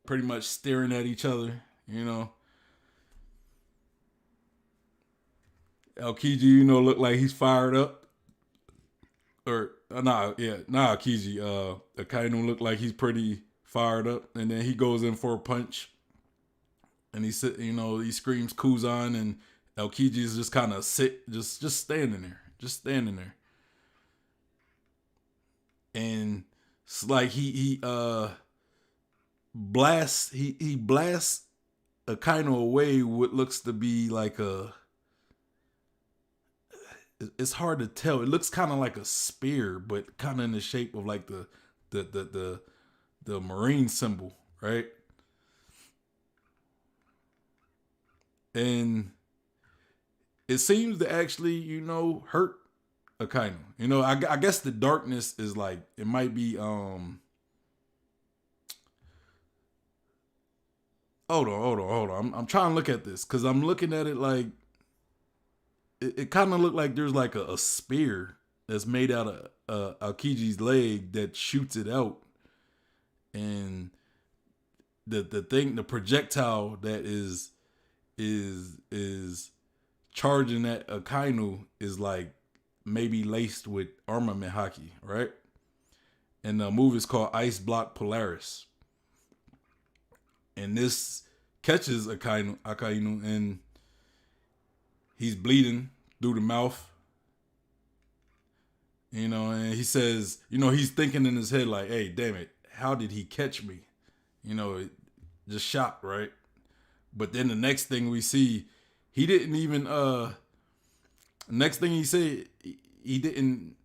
pretty much staring at each other. Aokiji, look like he's fired up. Or Aokiji. Akainu look like he's pretty fired up, and then he goes in for a punch, and he screams Kuzan, and Aokiji is just kind of just standing there, and it's like he blasts Akainu away what looks to be like it's hard to tell. It looks kind of like a spear, but kind of in the shape of like the marine symbol, right? And it seems to actually, hurt Akainu. I guess the darkness is like it might be. Hold on. I'm trying to look at this because I'm looking at it like it kind of looked like there's like a spear that's made out of Aokiji's leg that shoots it out, and the projectile that is charging at Akainu is like maybe laced with armament haki, right? And the move is called Ice Block Polaris, and this catches Akainu, and he's bleeding through the mouth. And he says, he's thinking in his head like, hey, damn it, how did he catch me? Just shocked, right? But then the next thing we see, he didn't even, next thing he said, he didn't,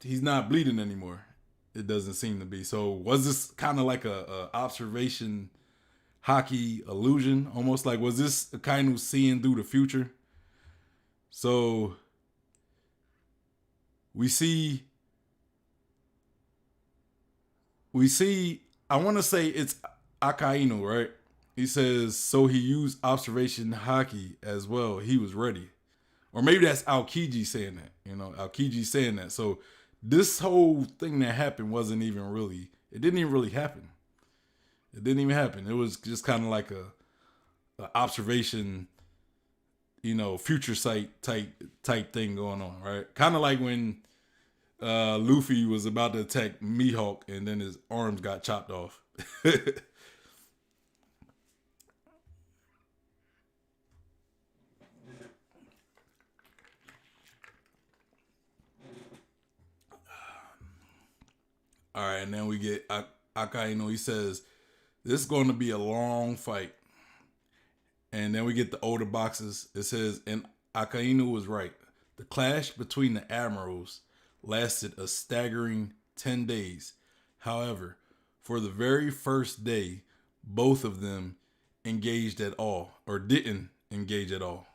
he's not bleeding anymore. It doesn't seem to be. So was this kind of like a observation hockey illusion? Almost like, was this a kind of seeing through the future? So we see, I want to say it's Akainu, right? He says, so he used observation haki as well. He was ready. Or maybe that's Aokiji saying that. Aokiji saying that. So this whole thing that happened it didn't even really happen. It didn't even happen. It was just kind of like a observation, future sight type thing going on, right? Kind of like when Luffy was about to attack Mihawk and then his arms got chopped off. All right, and then we get Akainu. He says, this is going to be a long fight. And then we get the older boxes. It says, and Akainu was right. The clash between the admirals lasted a staggering 10 days. However, for the very first day, both of them engaged at all, or didn't engage at all.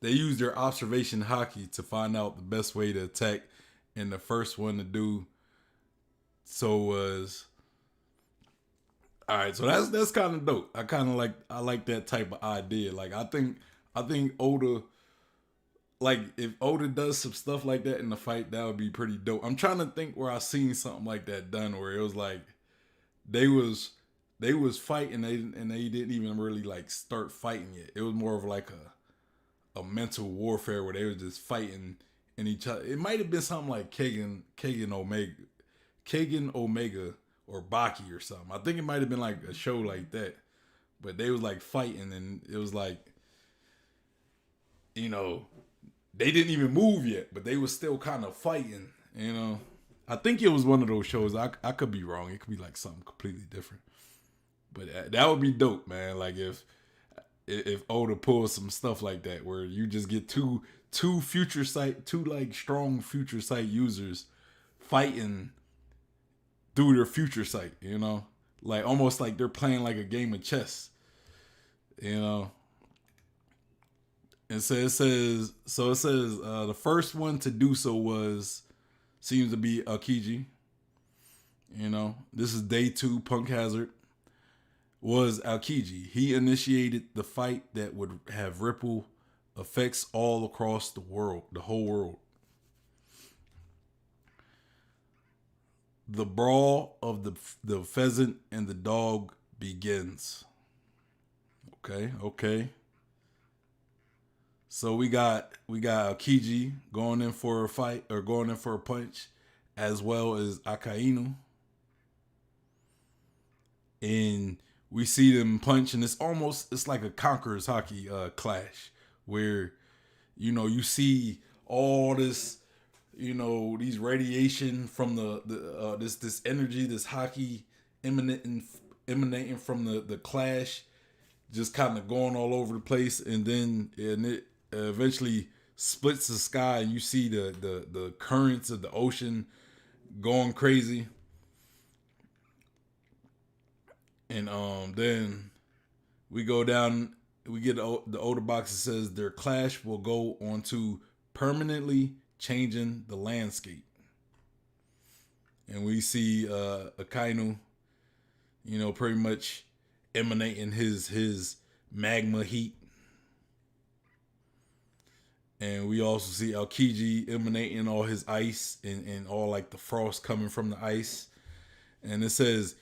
They used their observation haki to find out the best way to attack, and the first one to do so was all right. So that's kind of dope. I like that type of idea. Like I think Oda, like if Oda does some stuff like that in the fight, that would be pretty dope. I'm trying to think where I seen something like that done, where it was like they was fighting and they didn't even really like start fighting yet. It was more of like a mental warfare where they were just fighting in each other. It might have been something like Kagan Omega or Baki or something. I think it might have been like a show like that. But they was like fighting and it was like, they didn't even move yet, but they was still kind of fighting, I think it was one of those shows. I could be wrong. It could be like something completely different. But that would be dope, man. Like if Oda pulls some stuff like that where you just get two like strong future sight users fighting through their future sight, like almost like they're playing like a game of chess. You know, and so it says the first one to do so seems to be Akiji. You know, this is day two. Punk Hazard was Aokiji. He initiated the fight that would have ripple effects all across the world, the whole world. The brawl of the pheasant and the dog begins. Okay, okay. So we got Aokiji going in for a fight or going in for a punch, as well as Akainu, and we see them punch, and it's like a conquerors hockey clash where you see all this these radiation from the this energy, this hockey emanating from the clash, just kind of going all over the place, and it eventually splits the sky, and you see the currents of the ocean going crazy. And then we go down, we get the older box that says their clash will go on to permanently changing the landscape. And we see Akainu, pretty much emanating his magma heat. And we also see Aokiji emanating all his ice and all like the frost coming from the ice. And it says,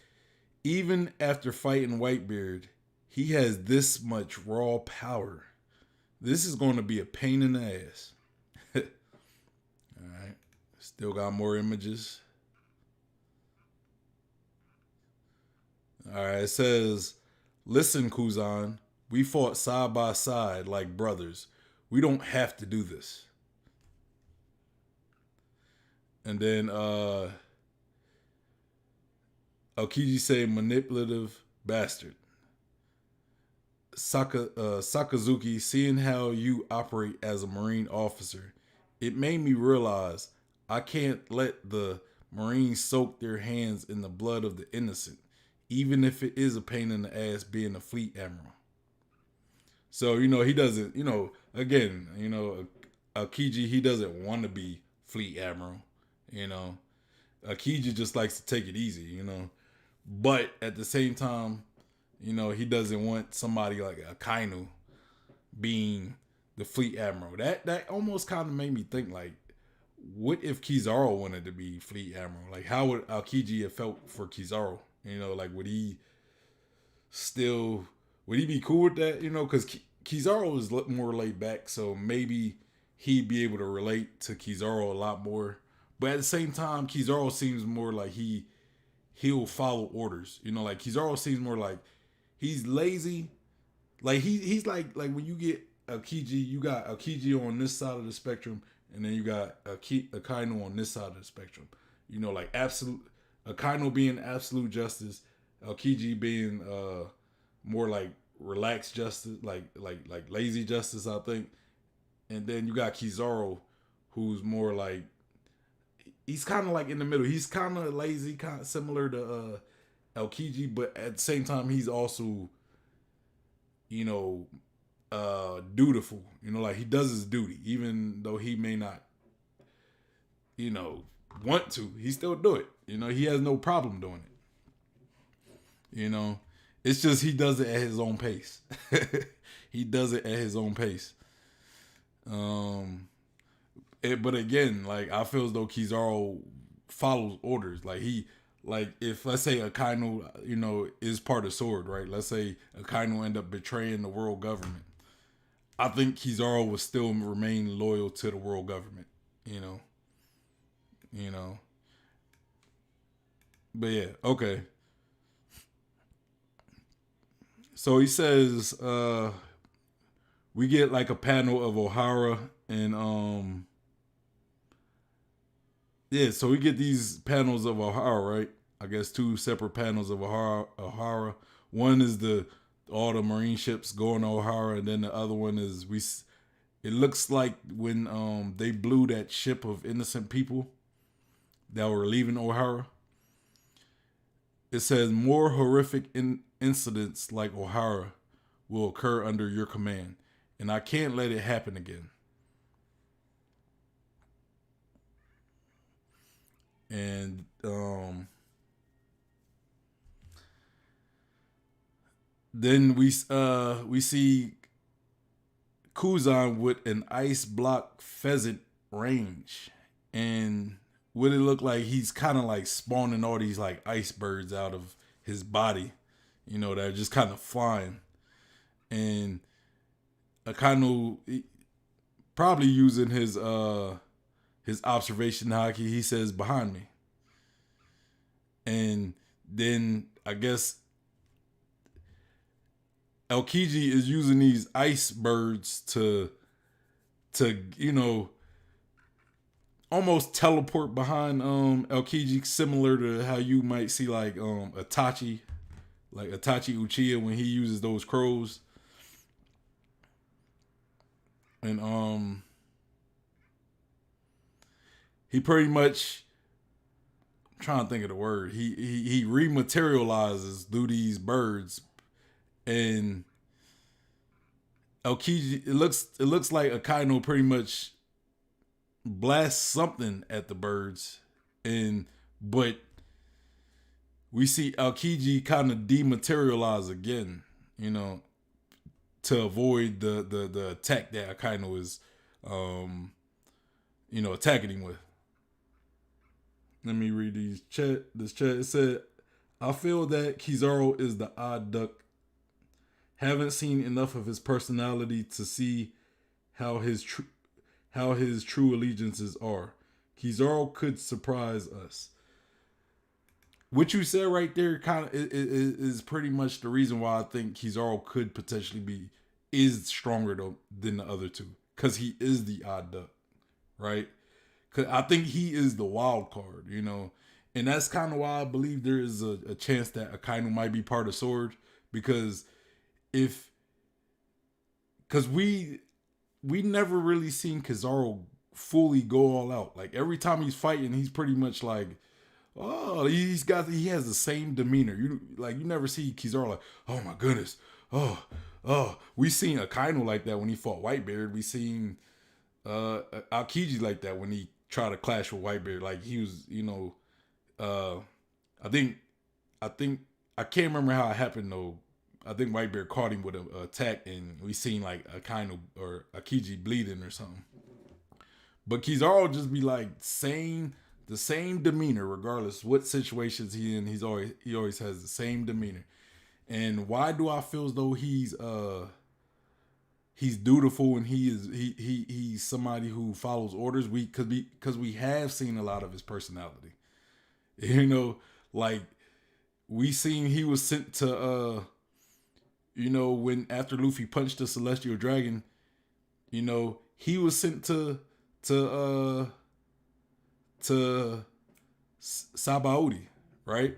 even after fighting Whitebeard, he has this much raw power. This is going to be a pain in the ass. All right. Still got more images. All right. It says, listen, Kuzan, we fought side by side like brothers. We don't have to do this. And then Aokiji say manipulative bastard. Sakazuki, seeing how you operate as a Marine officer, it made me realize I can't let the Marines soak their hands in the blood of the innocent, even if it is a pain in the ass being a fleet admiral. So, he doesn't, again, Aokiji, he doesn't want to be fleet admiral, Aokiji just likes to take it easy, But at the same time, he doesn't want somebody like Akainu being the fleet admiral. That almost kind of made me think, like, what if Kizaru wanted to be fleet admiral? Like, how would Aokiji have felt for Kizaru? Like, would he be cool with that? Because Kizaru is more laid back, so maybe he'd be able to relate to Kizaru a lot more. But at the same time, Kizaru seems more like he'll follow orders. Like Kizaru seems more like he's lazy. Like he's like when you get Aokiji, you got Aokiji on this side of the spectrum, and then you got Akainu on this side of the spectrum. Like absolute Akainu being absolute justice, Aokiji being more like relaxed justice, like lazy justice, I think. And then you got Kizaru, who's more like he's kind of like in the middle. He's kind of lazy, kind of similar to Aokiji, but at the same time, he's also, dutiful. Like he does his duty, even though he may not, want to. He still do it. He has no problem doing it. It's just he does it at his own pace. He does it at his own pace. But again, like I feel as though Kizaru follows orders. Like if let's say Akainu, is part of Sword, right? Let's say Akainu end up betraying the world government. I think Kizaru will still remain loyal to the world government. But yeah, okay. So he says, we get like a panel of Ohara and yeah, so we get these panels of Ohara, right? I guess two separate panels of Ohara. One is all the Marine ships going to Ohara, and then the other one is it looks like when they blew that ship of innocent people that were leaving Ohara. It says more horrific incidents like Ohara will occur under your command, and I can't let it happen again. And then we see Kuzan with an ice block pheasant range, and what it looked like, he's kind of like spawning all these like ice birds out of his body, that are just kind of flying. And Akainu probably using his observation haki, he says behind me. And then I guess Aokiji is using these ice birds to almost teleport behind Aokiji, similar to how you might see like Itachi Uchiha when he uses those crows. And he pretty much, I'm trying to think of the word. He rematerializes through these birds, and Aokiji, it looks like Akainu pretty much blasts something at the birds, but we see Aokiji kind of dematerialize again, to avoid the attack that Akainu is attacking him with. Let me read this chat. It said, I feel that Kizaru is the odd duck. Haven't seen enough of his personality to see how his true allegiances are. Kizaru could surprise us. What you said right there kind of is pretty much the reason why I think Kizaru could potentially is stronger than the other two, because he is the odd duck, right? Because I think he is the wild card, and that's kind of why I believe there is a chance that Akainu might be part of Sword, because we never really seen Kizaru fully go all out. Like every time he's fighting, he's pretty much like, oh, he has the same demeanor. You never see Kizaru like, oh my goodness, oh. We seen Akainu like that when he fought Whitebeard. We seen Aokiji like that when he tried to clash with Whitebeard. Like he was, I think I can't remember how it happened though. I think Whitebeard caught him with an attack, and we seen like Akainu or Aokiji bleeding or something. But Kizaru just be like saying the same demeanor regardless what situations he in. He always has the same demeanor. And why do I feel as though he's dutiful and he's somebody who follows orders? Because we have seen a lot of his personality. Like we seen he was sent to when after Luffy punched the Celestial Dragon, he was sent to Sabaody, right?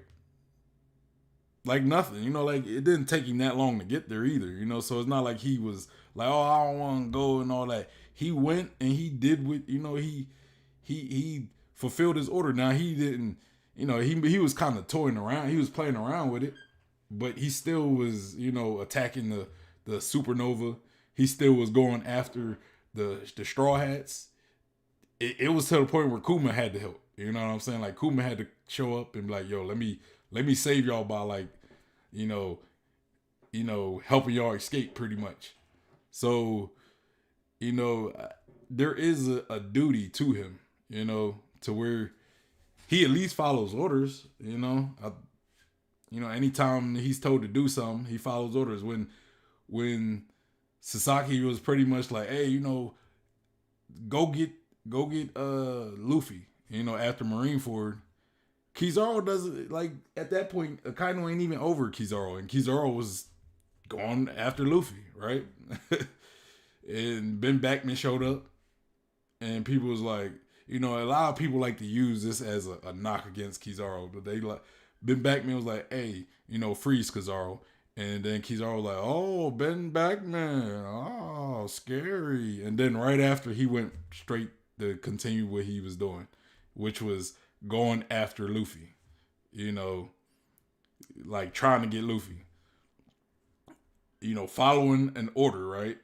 Like nothing, like it didn't take him that long to get there either, so it's not like he was like, oh, I don't want to go and all that. He went and he did what, he fulfilled his order. Now he didn't, he was kind of toying around. He was playing around with it, but he still was, attacking the supernova. He still was going after the Straw Hats. It was to the point where Kuma had to help. You know what I'm saying? Like Kuma had to show up and be like, yo, let me save y'all by like, helping y'all escape pretty much. So, there is a duty to him, to where he at least follows orders, anytime he's told to do something, he follows orders. When Sasaki was pretty much like, hey, go get Luffy, after Marineford, Kizaru doesn't, like, at that point, Akainu ain't even over Kizaru, and Kizaru was going after Luffy, right? And Ben Backman showed up, and people was like, a lot of people like to use this as a knock against Kizaru, but they like, Ben Backman was like, hey, freeze Kizaru, and then Kizaru was like, oh, Ben Backman, oh, scary, and then right after, he went straight to continue what he was doing, which was going after Luffy, like trying to get Luffy. following an order, right?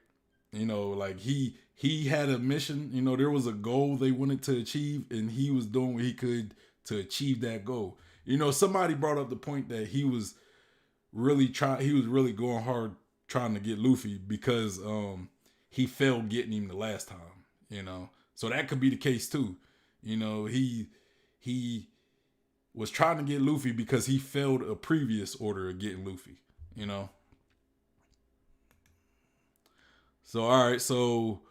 Like he had a mission. There was a goal they wanted to achieve, and he was doing what he could to achieve that goal. Somebody brought up the point that he was really going hard trying to get Luffy because he failed getting him the last time. So that could be the case too. He was trying to get Luffy because he failed a previous order of getting Luffy. So all right, so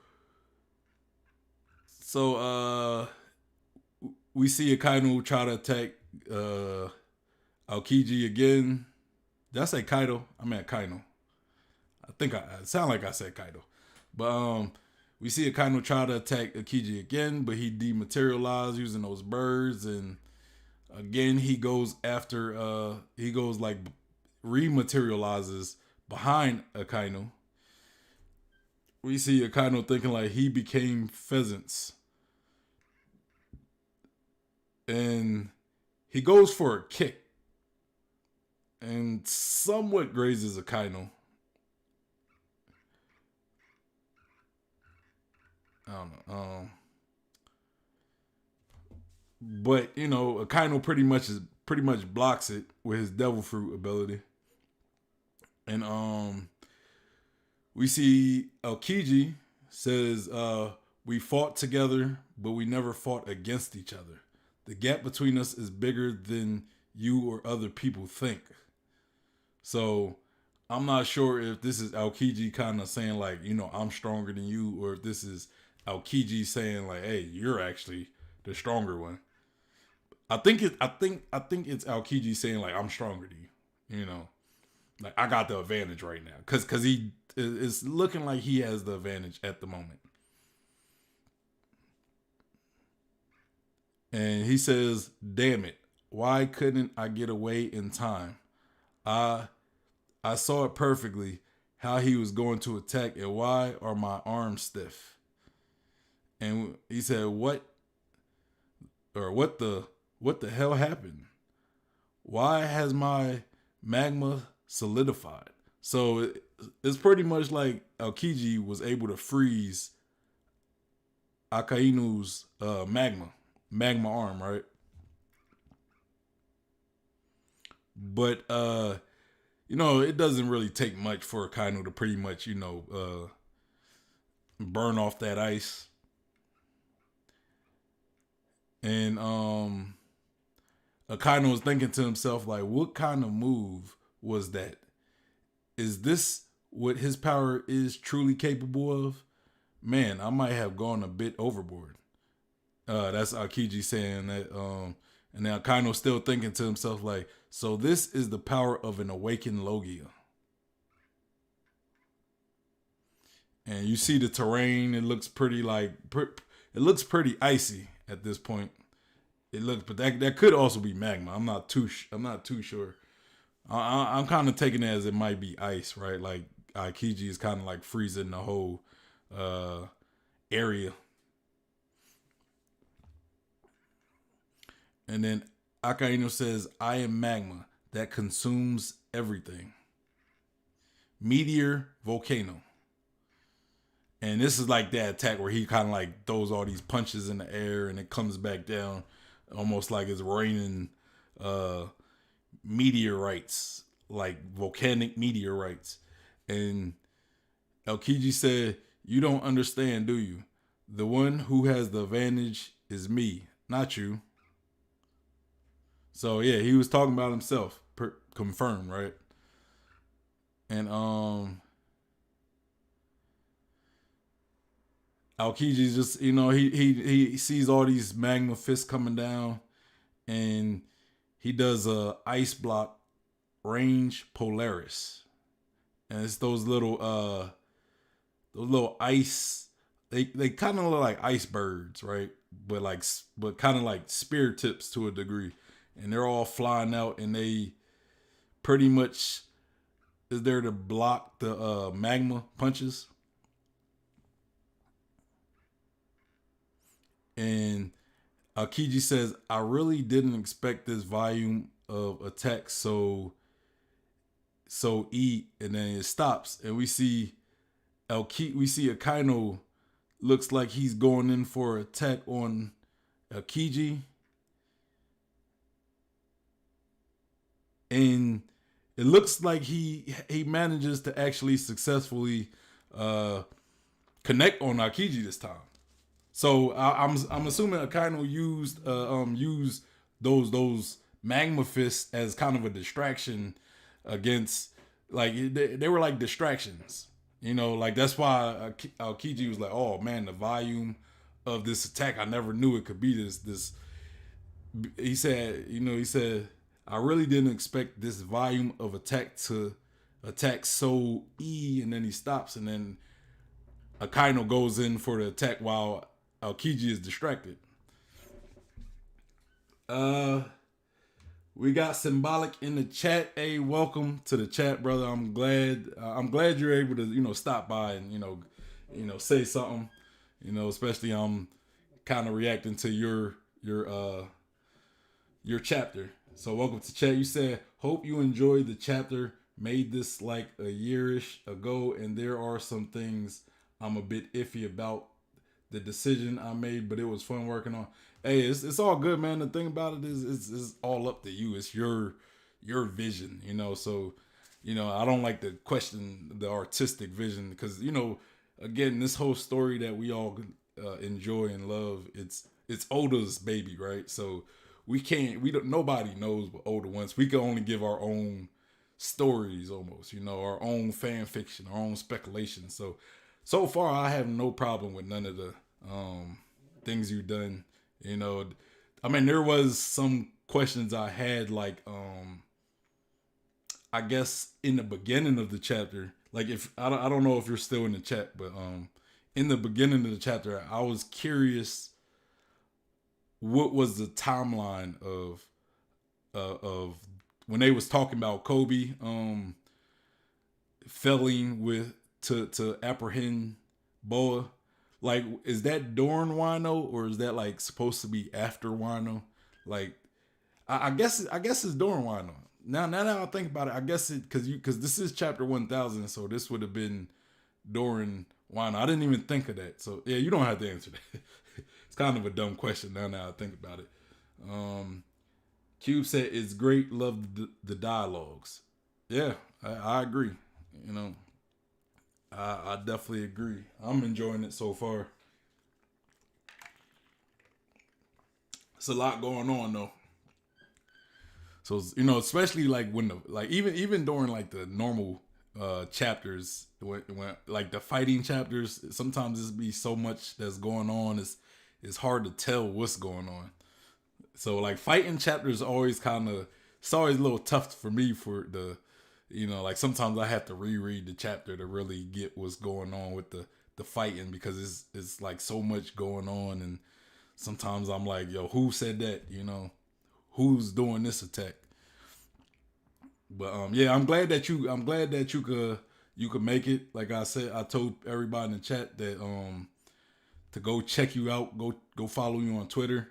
we see Akainu try to attack Aokiji again. Did I say Kaido? I meant Akainu. I think it sound like I said Kaido. But we see Akainu try to attack Aokiji again, but he dematerialized using those birds, and again he goes like rematerializes behind Akainu. We see Akainu thinking like he became pheasants. And he goes for a kick. And somewhat grazes Akainu. I don't know. But Akainu pretty much blocks it with his devil fruit ability. And we see Aokiji says, we fought together, but we never fought against each other. The gap between us is bigger than you or other people think. So I'm not sure if this is Aokiji kind of saying like, I'm stronger than you, or if this is Aokiji saying like, hey, you're actually the stronger one. I think it's Aokiji saying like, I'm stronger than you. Like I got the advantage right now, because he is looking like he has the advantage at the moment. And he says, damn it, why couldn't I get away in time? I saw it perfectly how he was going to attack, and why are my arms stiff? And he said, what the hell happened? Why has my magma solidified? So it's pretty much like Aokiji was able to freeze Akainu's magma arm, right? But it doesn't really take much for Akainu to pretty much burn off that ice. And Akainu was thinking to himself like, what kind of move was that? Is this what his power is truly capable of? Man, I might have gone a bit overboard. That's Aokiji saying that. And now Akaino's still thinking to himself like, so this is the power of an awakened Logia. And you see the terrain. It looks pretty icy at this point. But that could also be magma. I'm not too sure. I'm kind of taking it as it might be ice, right? Like Aokiji is kind of like freezing the whole area. And then Akainu says, I am magma that consumes everything. Meteor volcano. And this is like that attack where he kind of like throws all these punches in the air and it comes back down almost like it's raining meteorites, like volcanic meteorites. And Aokiji said, you don't understand, do you? The one who has the advantage is me, not you. So yeah, he was talking about himself, confirmed, right? And Aokiji's just, he sees all these magma fists coming down, and he does a ice block range Polaris, and it's those little ice. They kind of look like icebergs, right? But kind of like spear tips to a degree, and they're all flying out, and they pretty much is there to block the magma punches. And Aokiji says, I really didn't expect this volume of attacks so so E, and then it stops, and we see Akaino looks like he's going in for an attack on Aokiji, and it looks like he manages to actually successfully uh, connect on Aokiji this time. So I'm assuming Akaino used those magma fists as kind of a distraction against, like, they were like distractions. Like that's why Aokiji was like, oh man, the volume of this attack, I never knew it could be this. He said, I really didn't expect this volume of attack to attack so E, and then he stops, and then Akaino goes in for the attack while Aokiji is distracted. We got Symbolic in the chat. Hey, welcome to the chat, brother. I'm glad you're able to stop by and say something. Especially I'm kind of reacting to your chapter. So welcome to chat. You said, hope you enjoyed the chapter. Made this like a yearish ago, and there are some things I'm a bit iffy about the decision I made, but it was fun working on. Hey, it's all good, man. The thing about it is it's all up to you. It's your vision, So, I don't like to question the artistic vision because, again, this whole story that we all enjoy and love, it's Oda's baby, right? So nobody knows what Oda wants. We can only give our own stories almost, our own fan fiction, our own speculation. So far, I have no problem with none of the things you've done. There was some questions I had, like, I guess in the beginning of the chapter, like if I don't know if you're still in the chat, but in the beginning of the chapter, I was curious what was the timeline of when they was talking about Kobe failing with to apprehend Boa. Like, is that during Wano, or is that like supposed to be after Wano? Like, I guess it's during Wano. Now that I think about it, I guess it because this is chapter 1000, so this would have been during Wano. I didn't even think of that. So yeah, you don't have to answer that. It's kind of a dumb question now I think about it. Cube said it's great. Love the dialogues. Yeah, I agree. I definitely agree. I'm enjoying it so far. It's a lot going on though. So especially like when even during like the normal chapters, when like the fighting chapters, sometimes there's be so much that's going on. It's hard to tell what's going on. So like fighting chapters always it's always a little tough for me for the. Like sometimes I have to reread the chapter to really get what's going on with the fighting, because it's like so much going on, and sometimes I'm like, yo, who said that? Who's doing this attack? But yeah, I'm glad that you could make it. Like I said, I told everybody in the chat that to go check you out, go follow you on Twitter.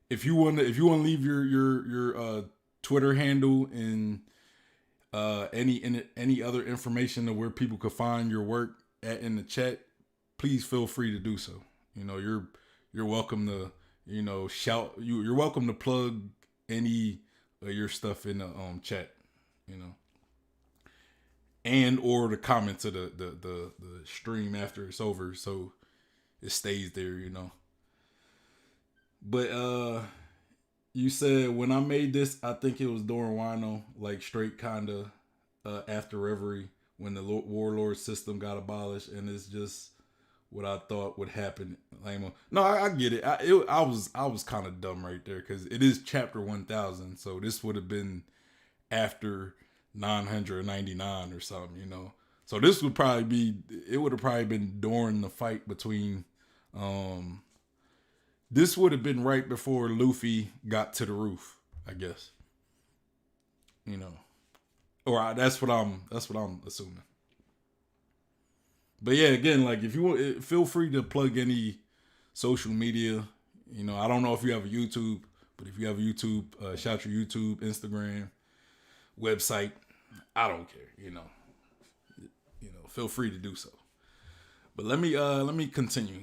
If you want to leave your Twitter handle and any other information of where people could find your work in the chat, please feel free to do so. You're welcome to shout. You're welcome to plug any of your stuff in the chat. And or the comment to the stream after it's over, so it stays there. But you said, when I made this, I think it was during Wano, like straight kind of after Reverie, when the warlord system got abolished, and it's just what I thought would happen. No, I get it. I was kind of dumb right there, because it is chapter 1000, so this would have been after 999 or something, So this would have probably been during the fight between. This would have been right before Luffy got to the roof, I guess. Or that's what I'm assuming. But yeah, again, like if you want, feel free to plug any social media. I don't know if you have a YouTube, but if you have a YouTube, shout your YouTube, Instagram. website. I don't care, feel free to do so. But let me continue.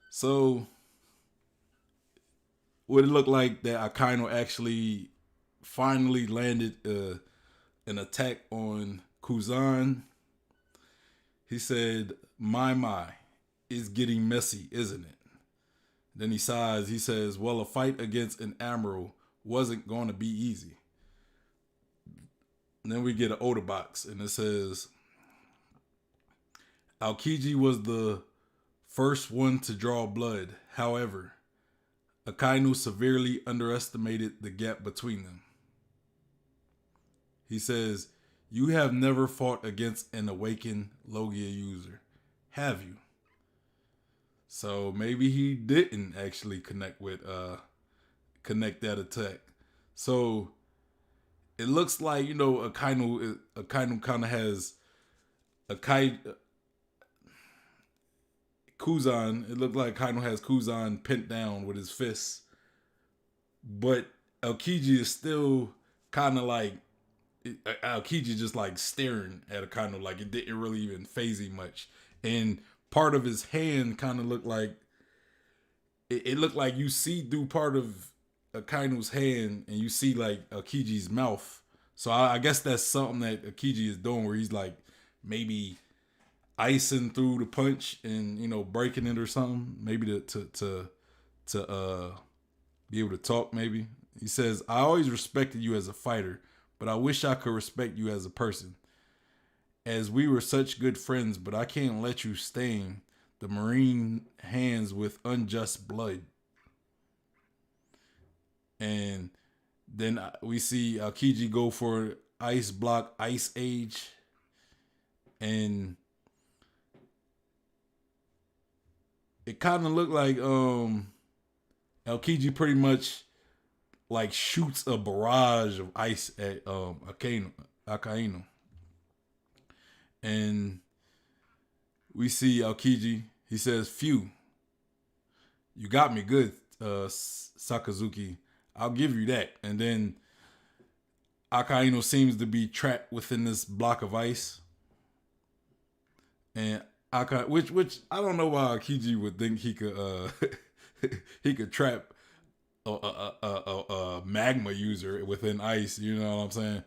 So what it looked like that Akainu actually finally landed an attack on Kuzan. He said, my, it's getting messy, isn't it? Then he sighs. He says, well, a fight against an admiral wasn't going to be easy. And then we get an Oda box, and it says, Aokiji was the first one to draw blood. However, Akainu severely underestimated the gap between them. He says, you have never fought against an awakened Logia user, have you? So maybe he didn't actually connect that attack. So it looks like, Akainu kind of has Kuzan. It looked like Akainu has Kuzan pinned down with his fists, but Aokiji is still kind of like Aokiji just like staring at Akainu, like it didn't really even phase him much. And part of his hand kind of looked like it looked like you see through part of Akainu's hand, and you see like Aokiji's mouth. So I guess that's something that Aokiji is doing, where he's like maybe icing through the punch and breaking it or something, maybe to be able to talk. Maybe he says, I always respected you as a fighter, but I wish I could respect you as a person, as we were such good friends, but I can't let you stain the marine hands with unjust blood. And then we see Aokiji go for Ice Block, Ice Age, and it kind of looked like Aokiji pretty much like shoots a barrage of ice at Akainu. And we see Aokiji. He says, phew, you got me good, Sakazuki. I'll give you that. And then Akainu seems to be trapped within this block of ice. And which I don't know why Aokiji would think he could he could trap a magma user within ice, you know what I'm saying?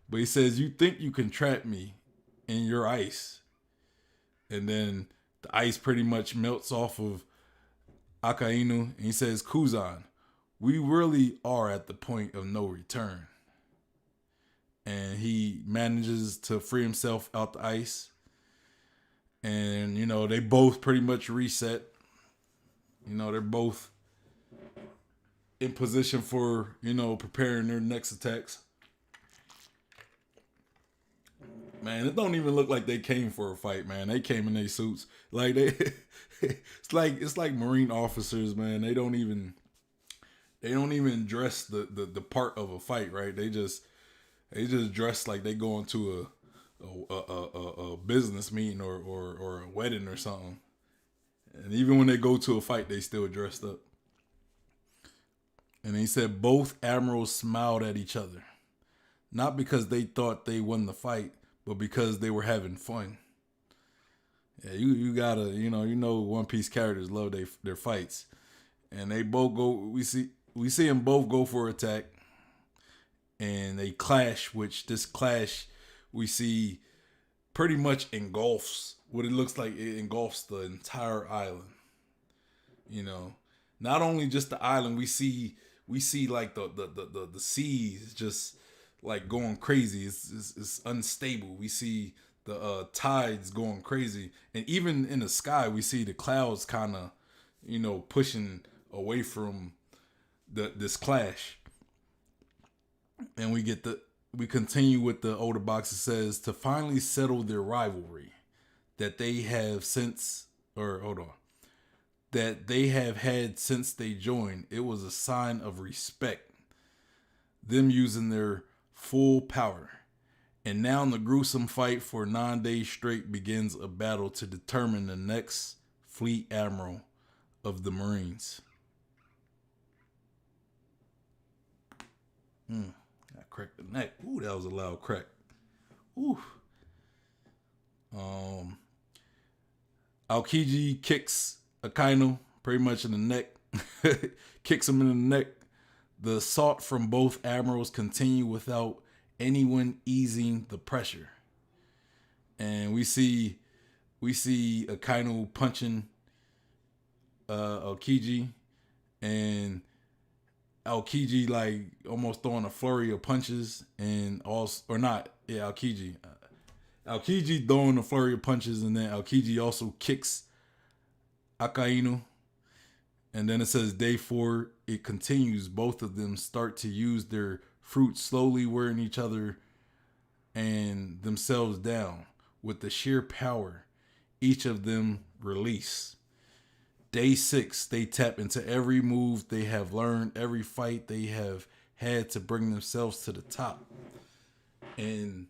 But he says, you think you can trap me in your ice? And then the ice pretty much melts off of Akainu, and he says, Kuzan, we really are at the point of no return. And he manages to free himself out the ice. And, they both pretty much reset. They're both in position for, preparing their next attacks. Man, it don't even look like they came for a fight, man. They came in their suits. Like it's like Marine officers, man. They don't even dress the part of a fight, right? They just dress like they going to a business meeting or a wedding or something. And even when they go to a fight, they still dressed up. And he said both admirals smiled at each other, not because they thought they won the fight, but because they were having fun. Yeah, you gotta, One Piece characters love their fights. And they both go, we see them both go for attack. And they clash, which this clash we see pretty much engulfs what it looks like. It engulfs the entire island. Not only just the island, we see like the seas just like going crazy. It's unstable. We see the tides going crazy, and even in the sky, we see the clouds kind of, pushing away from this clash. And we continue with the older box. It says, to finally settle their rivalry that they have that they have had since they joined. It was a sign of respect, them using their full power. And now the gruesome fight for 9 days straight begins, a battle to determine the next fleet admiral of the Marines. Got crack the neck. Ooh, that was a loud crack. Ooh. Aokiji kicks Akainu pretty much in the neck. Kicks him in the neck. The assault from both admirals continue without anyone easing the pressure. And we see Akainu punching Aokiji, and Aokiji like almost throwing a flurry of punches, and also or not, yeah, Aokiji throwing a flurry of punches, and then Aokiji also kicks Akainu. And then it says day 4, it continues. Both of them start to use their fruit, slowly wearing each other and themselves down with the sheer power each of them release. Day 6, they tap into every move they have learned, every fight they have had to bring themselves to the top. And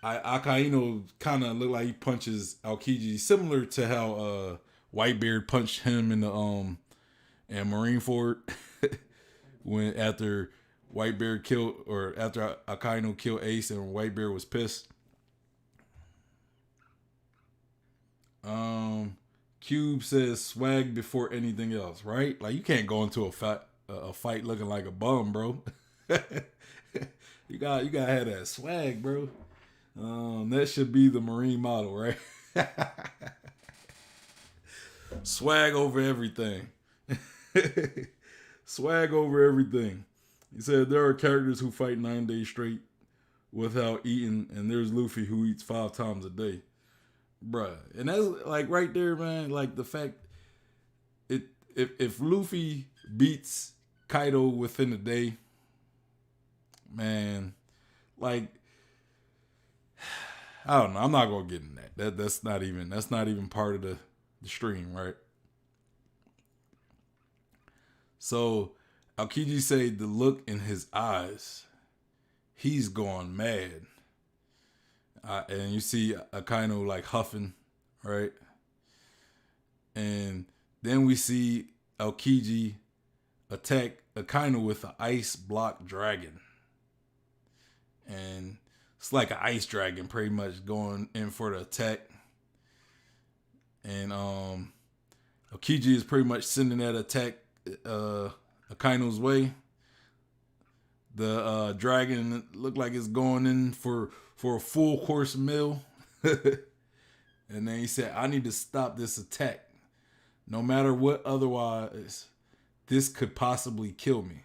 Akainu kind of look like he punches Aokiji, similar to how Whitebeard punched him in the in Marineford when after Whitebeard killed, or after Akainu killed Ace and Whitebeard was pissed. Cube says swag before anything else, right? Like you can't go into a fight looking like a bum, bro. you gotta have that swag, bro. That should be the Marine model, right? Swag over everything. Swag over everything. He said there are characters who fight 9 days straight without eating, and there's Luffy who eats 5 times a day. Bruh. And that's like right there, man. Like the fact if Luffy beats Kaido within a day, man, like I don't know. I'm not gonna get in that. That's not even part of the stream, right? So Aokiji say the look in his eyes, he's gone mad. And you see Akainu like huffing, right? And then we see Aokiji attack Akainu with an ice block dragon. And it's like an ice dragon pretty much going in for the attack. And Aokiji is pretty much sending that attack Akainu's way. The dragon looked like it's going in for a full course meal. And then he said, I need to stop this attack. No matter what, otherwise, this could possibly kill me.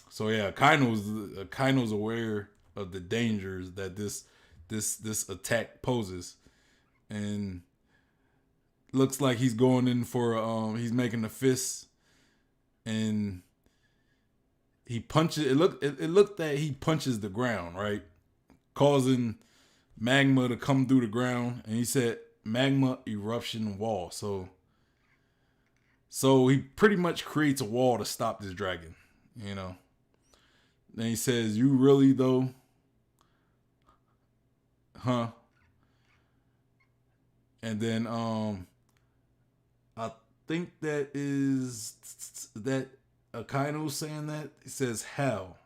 So yeah, Akaino's aware of the dangers that this attack poses. And looks like he's going in for he's making a fist, and he punches. It looked that he punches the ground, right, causing magma to come through the ground. And he said magma eruption wall. So he pretty much creates a wall to stop this dragon, you know. Then he says, "You really though, huh?" And then I think that Akainu saying that. He says how,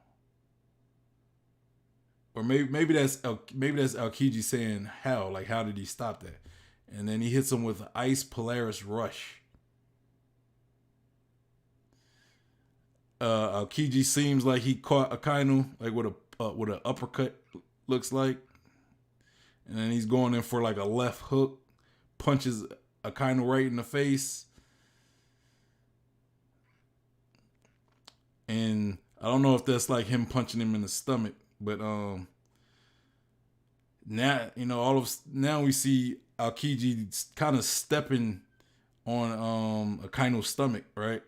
or maybe that's Aokiji saying how. Like how did he stop that? And then he hits him with an Ice Polaris Rush. Aokiji seems like he caught Akainu like with an uppercut, looks like, and then he's going in for like a left hook, punches Akainu right in the face. And I don't know if that's like him punching him in the stomach, but now now we see Aokiji kind of stepping on Akainu's stomach, right?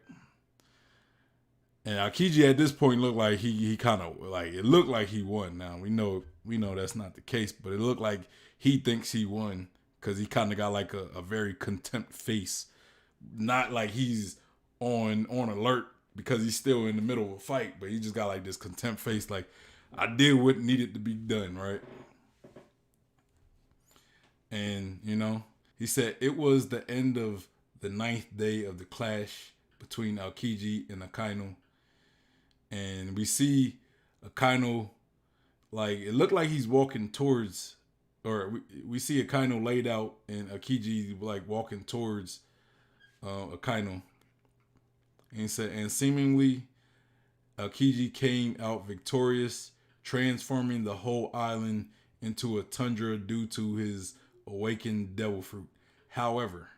And Aokiji at this point looked like he kind of like, it looked like he won. Now we know that's not the case, but it looked like he thinks he won because he kind of got like a very contempt face, not like he's on alert because he's still in the middle of a fight, but he just got like this contempt face, like I did what needed to be done, right? And he said it was the end of the 9th day of the clash between Aokiji and Akainu. and we see Akainu, like it looked like he's walking towards, or we see Akainu laid out and Akiji like walking towards Akainu. And he said, and seemingly Akiji came out victorious, transforming the whole island into a tundra due to his awakened devil fruit. However,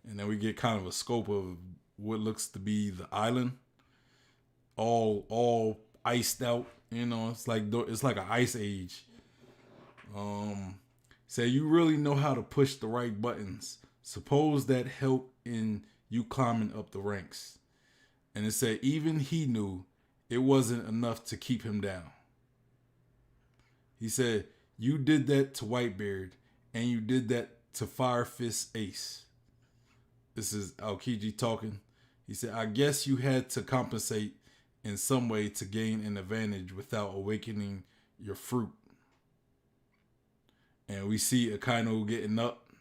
and then we get kind of a scope of what looks to be the island, all iced out. You know, it's like an ice age. Say you really know how to push the right buttons. Suppose that helped in you climbing up the ranks. And it said even he knew it wasn't enough to keep him down. He said, you did that to Whitebeard, and you did that to Fire Fist Ace. This is Aokiji talking. He said, I guess you had to compensate in some way to gain an advantage without awakening your fruit. And we see Akainu getting up.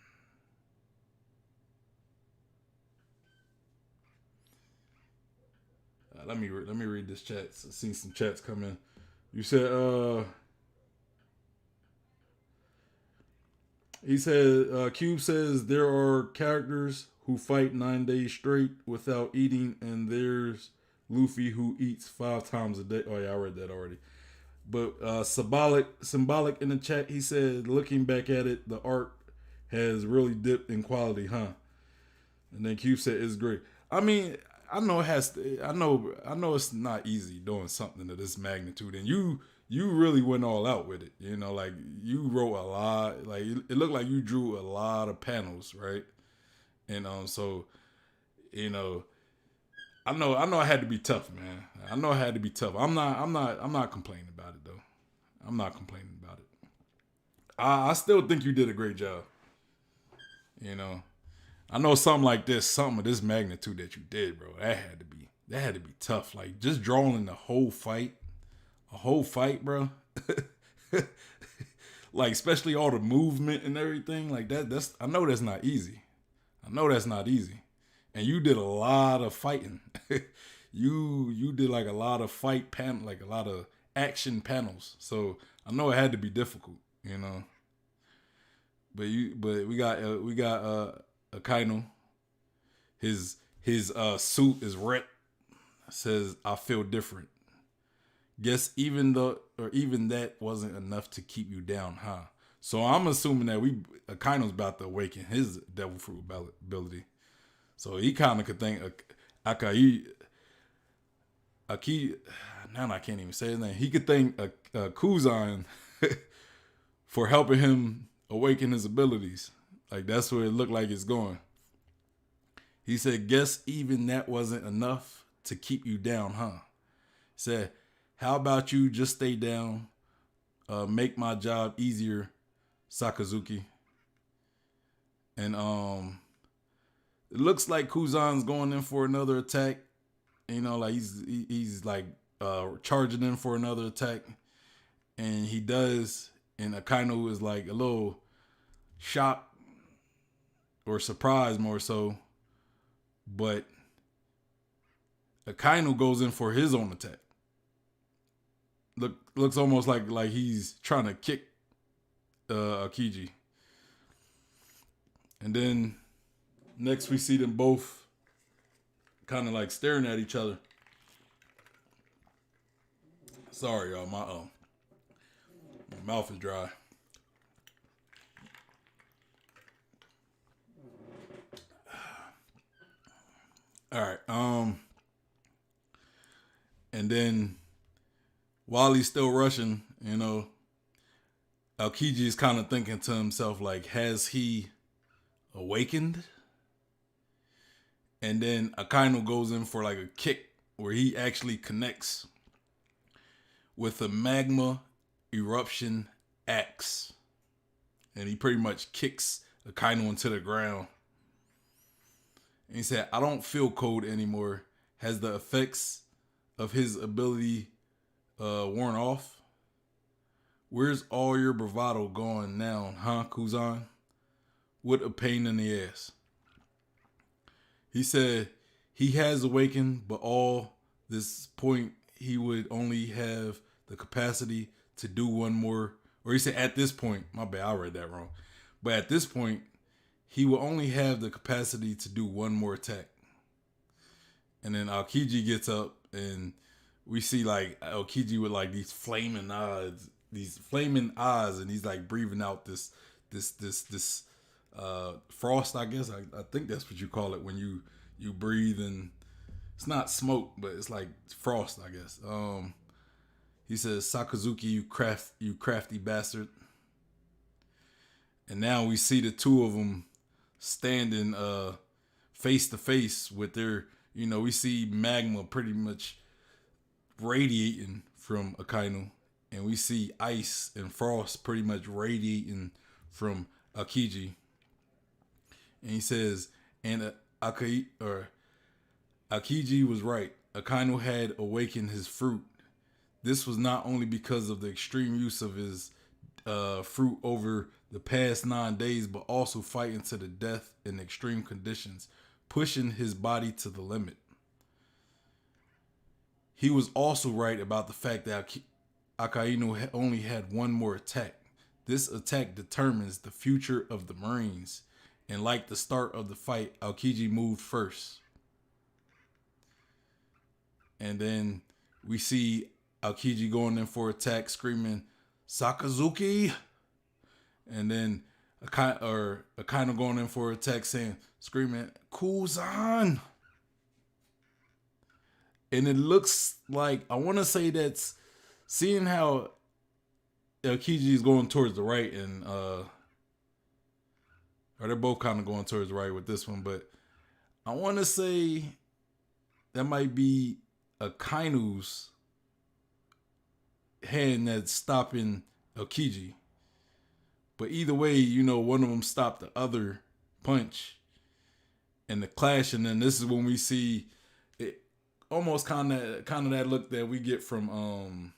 Let me read this chat. I've seen some chats come in. You said, he said, Cube says there are characters who fight 9 days straight without eating, and there's Luffy who eats 5 times a day. Oh yeah, I read that already. But symbolic in the chat, he said, looking back at it, the art has really dipped in quality, huh? And then Cube said it's great. I mean, I know it has to, I know it's not easy doing something of this magnitude, and you really went all out with it. You know, like you wrote a lot. Like it looked like you drew a lot of panels, right? And so you know, I know it had to be tough, man. I know it had to be tough. I'm not complaining about it though. I'm not complaining about it. I still think you did a great job. You know, I know something like this, something of this magnitude that you did, bro. That had to be tough. Like just drawing the whole fight, bro. Like especially all the movement and everything like that. I know that's not easy. And you did a lot of fighting. you did like a lot of like a lot of action panels. So I know it had to be difficult, you know. But we got Akainu. His suit is ripped. Says I feel different. Guess even that wasn't enough to keep you down, huh? So I'm assuming that Akainu's about to awaken his devil fruit ability. So he kind of could think now I can't even say his name. He could thank Kuzan for helping him awaken his abilities. Like that's where it looked like it's going. He said, guess even that wasn't enough to keep you down, huh? He said, how about you just stay down, make my job easier, Sakazuki. And it looks like Kuzan's going in for another attack. You know, like he's like charging in for another attack. And he does, and Akainu is like a little shocked or surprised more so. But Akainu goes in for his own attack. Looks almost like he's trying to kick Akiji. And then next we see them both kind of like staring at each other. Sorry, y'all. My mouth is dry. All right. And then while he's still rushing, you know, Aokiji is kind of thinking to himself, like, has he awakened? And then Akainu goes in for like a kick where he actually connects with a magma eruption axe. And he pretty much kicks Akainu into the ground. And he said, I don't feel cold anymore. Has the effects of his ability worn off? Where's all your bravado going now, huh, Kuzan? What a pain in the ass. He said He has awakened, but all this point he would only have the capacity to do one more. Or he said at this point, my bad, I read that wrong. But at this point, he will only have the capacity to do one more attack. And then Aokiji gets up, and we see like Aokiji with like these flaming eyes, and he's like breathing out this frost. I guess I think that's what you call it when you breathe, and it's not smoke, but it's like frost, I guess. He says, "Sakazuki, you crafty bastard." And now we see the two of them standing face to face with their, we see magma pretty much radiating from Akainu, and we see ice and frost pretty much radiating from Aokiji. And he says, and Aokiji was right. Akainu had awakened his fruit. This was not only because of the extreme use of his fruit over the past 9 days, but also fighting to the death in extreme conditions, pushing his body to the limit. He was also right about the fact that Akainu only had one more attack. This attack determines the future of the Marines, and like the start of the fight, Aokiji moved first. And then we see Aokiji going in for attack, screaming, "Sakazuki!" And then Akainu going in for attack, screaming, "Kuzan!" And it looks like, I want to say that's, seeing how Aokiji is going towards the right, and or they're both kind of going towards the right with this one, but I want to say that might be Akainu's hand that's stopping Aokiji. But either way, one of them stopped the other punch and the clash, and then this is when we see it, almost kind of that look that we get from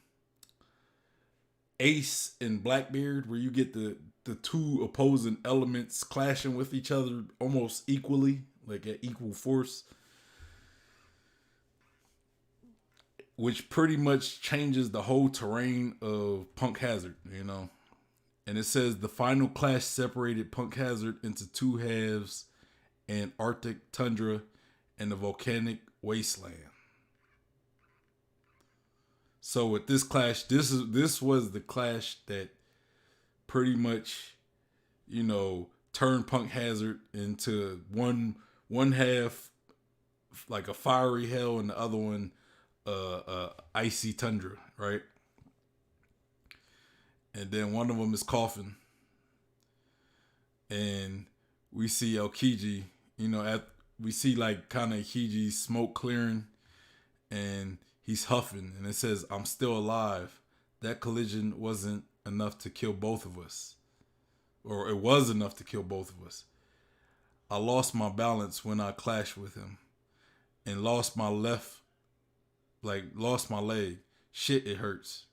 Ace and Blackbeard, where you get the two opposing elements clashing with each other almost equally, like at equal force, which pretty much changes the whole terrain of Punk Hazard, And it says the final clash separated Punk Hazard into two halves, an Arctic tundra and a volcanic wasteland. So with this clash, this was the clash that pretty much, turned Punk Hazard into one half like a fiery hell, and the other one icy tundra, right? And then one of them is coughing, and we see Aokiji, we see like kind of Aokiji's smoke clearing, and he's huffing, and it says, "I'm still alive. That collision wasn't enough to kill both of us. Or it was enough to kill both of us. I lost my balance when I clashed with him, and lost my leg. Shit, it hurts."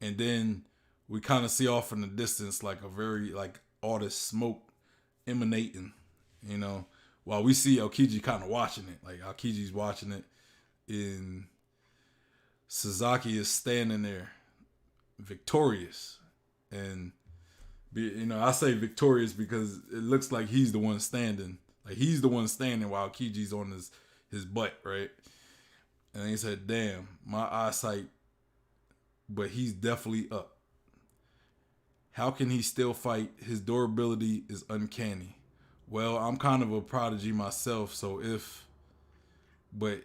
And then we kind of see off in the distance like a very, like, all this smoke emanating, while we see Aokiji kind of watching it. Like, Aokiji's watching it, and Sasaki is standing there victorious. And, I say victorious because it looks like he's the one standing. Like, he's the one standing while Aokiji's on his butt, right? And he said, "Damn, my eyesight, but he's definitely up. How can he still fight? His durability is uncanny. Well, I'm kind of a prodigy myself, but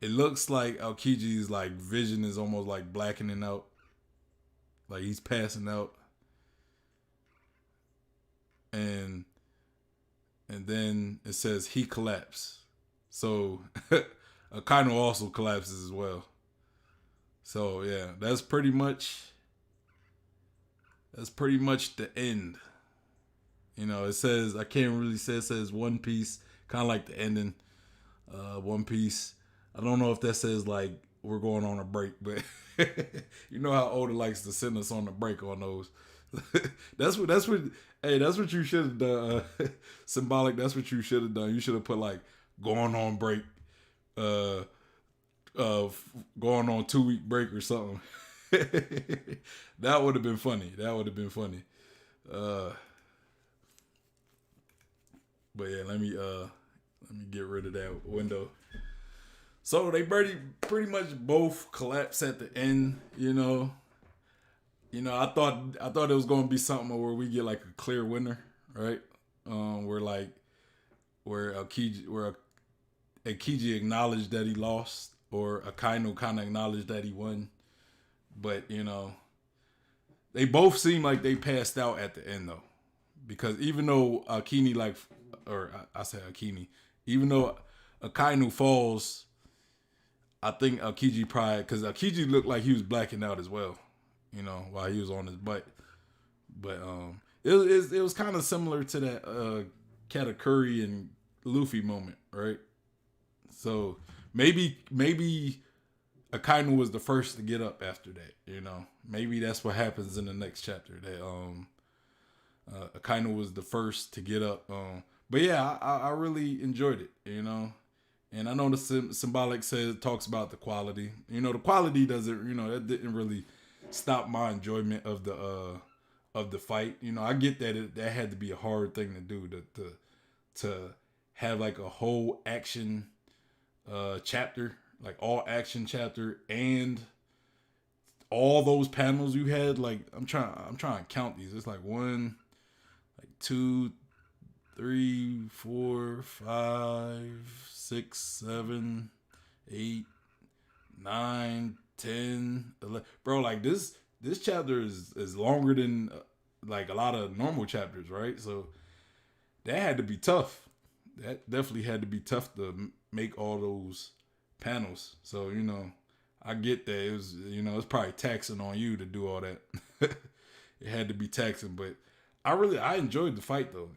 it looks like Aokiji's like vision is almost like blackening out. Like he's passing out. And then it says he collapsed. So Akainu also collapses as well. So yeah, that's pretty much the end. It says, I can't really say, it says One Piece, kind of like the ending. One Piece. I don't know if that says like we're going on a break, but you know how Oda likes to send us on a break on those. That's what you should have done. Symbolic, that's what you should have done. You should have put like going on break, uh, going on 2 week break or something. That would have been funny. That would have been funny. Uh, but yeah, let me get rid of that window. So they pretty much both collapse at the end. I thought it was gonna be something where we get like a clear winner, right? Where Akiji acknowledged that he lost, or Akainu kind of acknowledged that he won. But they both seem like they passed out at the end though, because even though I say Akini, even though Akainu falls, I think Akiji probably, because Akiji looked like he was blacking out as well, while he was on his butt. But it was kind of similar to that Katakuri and Luffy moment, right? So maybe Akainu was the first to get up after that. Maybe that's what happens in the next chapter. That Akainu was the first to get up. But yeah, I really enjoyed it. And I know the symbolic talks about the quality. The quality doesn't. That didn't really stop my enjoyment of the fight. I get that that had to be a hard thing to do to have like a whole action chapter, like all action chapter, and all those panels you had. Like I'm trying to count these. It's like 1, like 2, 3, 4, 5, 6, 7, 8, 9, 10, 11. Bro, like this chapter is longer than like a lot of normal chapters, right? So that had to be tough. That definitely had to be tough to make all those panels. So I get that it was it's probably taxing on you to do all that. It had to be taxing, but I enjoyed the fight though.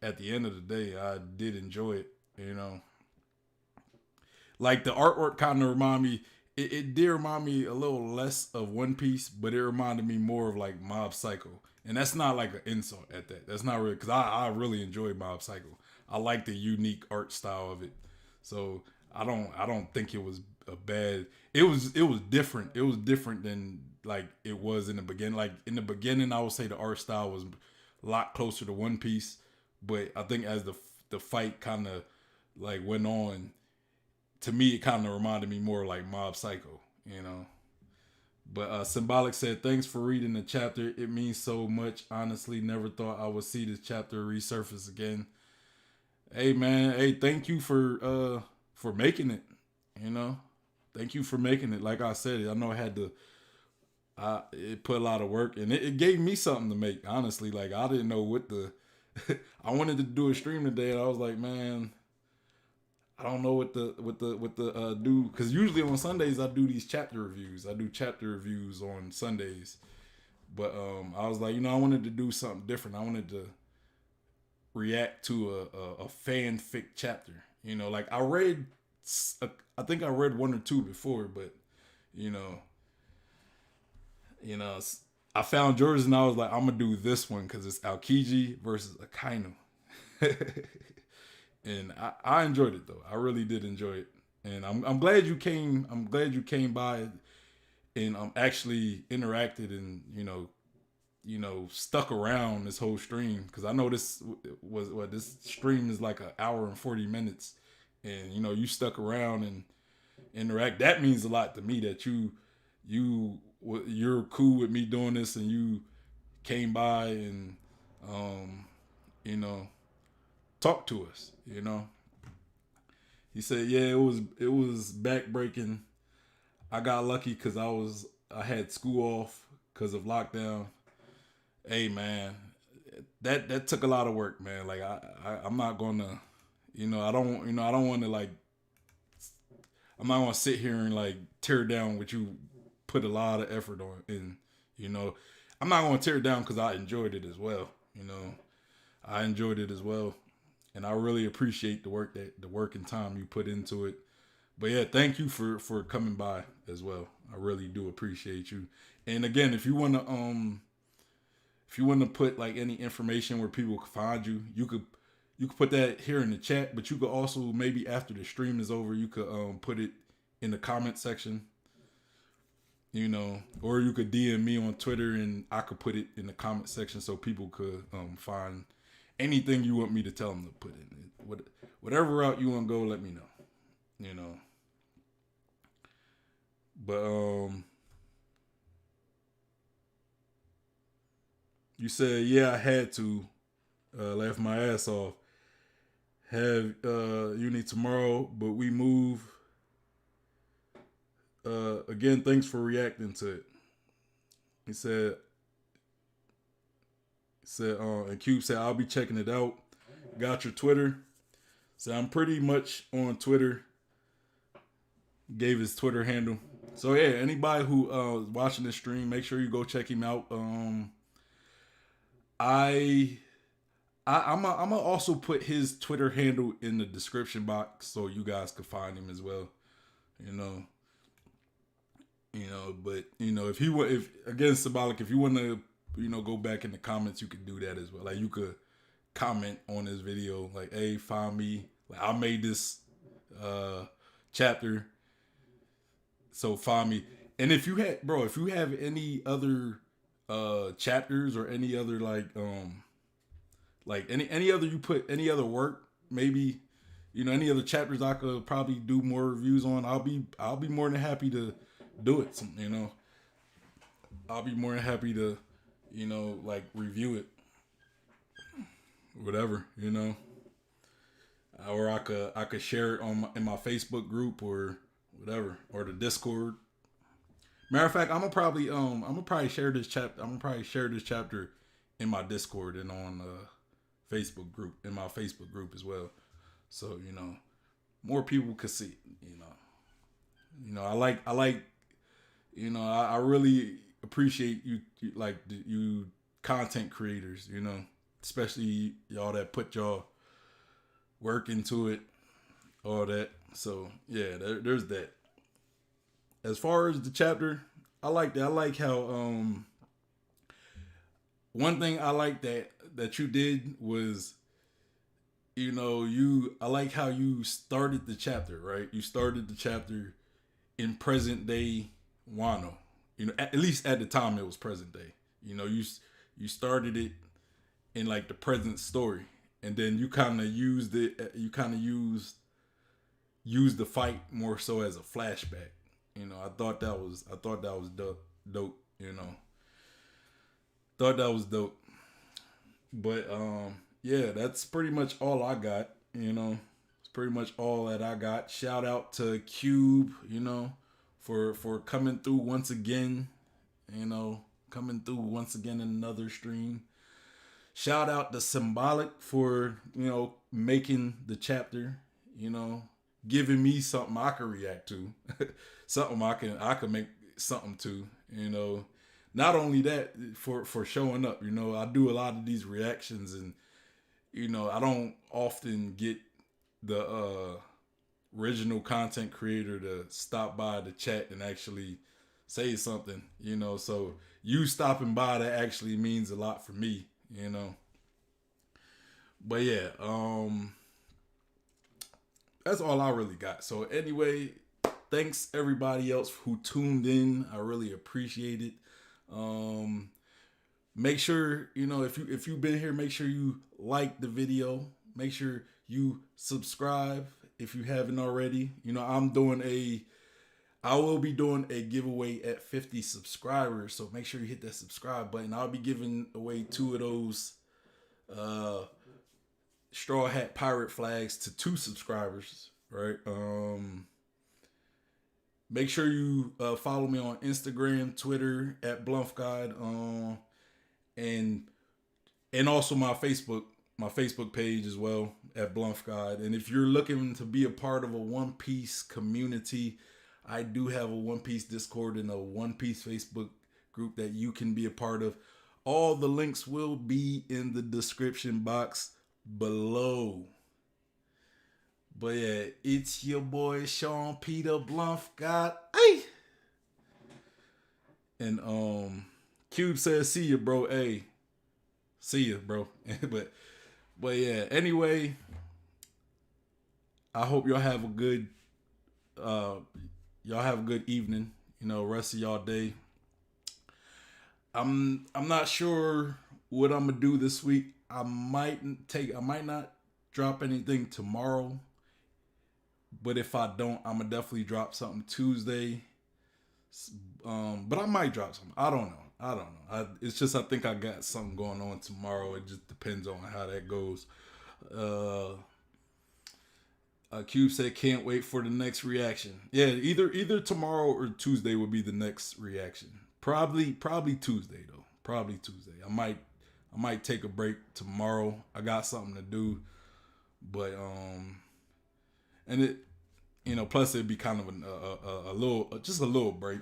At the end of the day, I did enjoy it. Like the artwork kind of remind me. It did remind me a little less of One Piece, but it reminded me more of like Mob Psycho, and that's not like an insult at that. That's not really, because I really enjoyed Mob Psycho. I like the unique art style of it, so I don't think it was a bad. It was different. It was different than like it was in the beginning. Like in the beginning, I would say the art style was a lot closer to One Piece, but I think as the fight kind of like went on, to me, it kind of reminded me more like Mob Psycho, But Symbolic said, "Thanks for reading the chapter. It means so much. Honestly, never thought I would see this chapter resurface again." Hey man, hey, thank you for making it. Thank you for making it. Like I said, I know I had to. It put a lot of work, and it gave me something to make. Honestly, like I didn't know what the. I wanted to do a stream today, and I was like, man, I don't know what the do, because usually on Sundays I do these chapter reviews. I do chapter reviews on Sundays, but I was like, I wanted to do something different. I wanted to react to a fanfic chapter. Like I think I read 1 or 2 before, but you know, I found yours and I was like, I'm gonna do this one because it's Aokiji versus Akainu. And I enjoyed it though. I really did enjoy it, and I'm glad you came. I'm glad you came by and actually interacted and stuck around this whole stream, because I know this was what this stream is like 1 hour and 40 minutes, and you stuck around and interact. That means a lot to me that you're cool with me doing this, and you came by and talk to us. He said, yeah, it was backbreaking. I got lucky because I had school off because of lockdown. Hey man, that took a lot of work, man. Like I'm not gonna, I don't want to like, I'm not gonna sit here and like tear down what you put a lot of effort on, and I'm not gonna tear it down because I enjoyed it as well. I enjoyed it as well, and I really appreciate the work and time you put into it. But yeah, thank you for coming by as well. I really do appreciate you. And again, if you want to put like any information where people can find you, you could put that here in the chat, but you could also maybe after the stream is over, you could put it in the comment section, or you could DM me on Twitter and I could put it in the comment section so people could find anything you want me to tell them to put in it. Whatever route you want to go, let me know. But you said, yeah, I had to laugh my ass off. Have uni tomorrow, but we move. Again, thanks for reacting to it. He said, and Cube said, I'll be checking it out. Got your Twitter. So I'm pretty much on Twitter. Gave his Twitter handle. So yeah, anybody who is watching this stream, make sure you go check him out. I'm gonna also put his Twitter handle in the description box so you guys can find him as well. But if again, Symbolic, if you want to, go back in the comments, you could do that as well. Like you could comment on this video, like, hey, find me. Like I made this chapter, so find me. And if you have any other chapters or any other any other you put any other work, maybe any other chapters I could probably do more reviews on, I'll be more than happy to do it. I'll be more than happy to review it, whatever, or I could share it in my Facebook group or whatever, or the Discord. Matter of fact, I'm gonna probably share this chapter. I'm gonna probably share this chapter in my Discord and on Facebook group, in my Facebook group as well. So more people could see. I really appreciate you content creators. Especially y'all that put y'all work into it, all that. So yeah, there's that. As far as the chapter, I like that. I like how one thing I like that you did was, I like how you started the chapter, right? You started the chapter in present day Wano. At least at the time it was present day. You started it in like the present story, and then you kind of used it. You kind of used the fight more so as a flashback. I thought that was dope. Thought that was dope. But yeah, that's pretty much all I got. It's pretty much all that I got. Shout out to Cube, for coming through once again. Coming through once again in another stream. Shout out to Symbolic for making the chapter. Giving me something I can react to, something I can make something to. Not only that, for showing up. I do a lot of these reactions, and I don't often get the original content creator to stop by the chat and actually say something. So you stopping by, that actually means a lot for me. But yeah, that's all I really got. So anyway, thanks everybody else who tuned in. I really appreciate it. Make sure, if you've been here, make sure you like the video. Make sure you subscribe if you haven't already. I will be doing a giveaway at 50 subscribers. So make sure you hit that subscribe button. I'll be giving away 2 of those Straw Hat Pirate flags to 2 subscribers, right? Make sure you follow me on Instagram, Twitter at Blumpguide, and also my Facebook page as well at Blumpguide. And if you're looking to be a part of a One Piece community, I do have a One Piece Discord and a One Piece Facebook group that you can be a part of. All the links will be in the description box below. But yeah, it's your boy Sean Peter Blumpguide. Hey! And Cube says, see ya, bro. Hey. See ya, bro. But But yeah, anyway, I hope y'all have a good uh y'all have a good evening. You know, rest of y'all day. I'm not sure what I'm gonna do this week. I might not drop anything tomorrow, but if I don't, I'm gonna definitely drop something Tuesday. But I might drop something. I don't know. It's just I think I got something going on tomorrow. It just depends on how that goes. Uh, Cube said can't wait for the next reaction. Yeah, either tomorrow or Tuesday will be the next reaction. Probably Tuesday though. Probably Tuesday. I might take a break tomorrow. I got something to do, but and it plus it'd be kind of a little just a little break.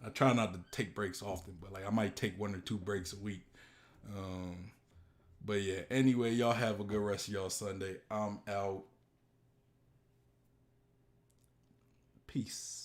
I try not to take breaks often, but like I might take 1 or 2 breaks a week. Um, but yeah. Anyway, y'all have a good rest of y'all Sunday. I'm out. Peace.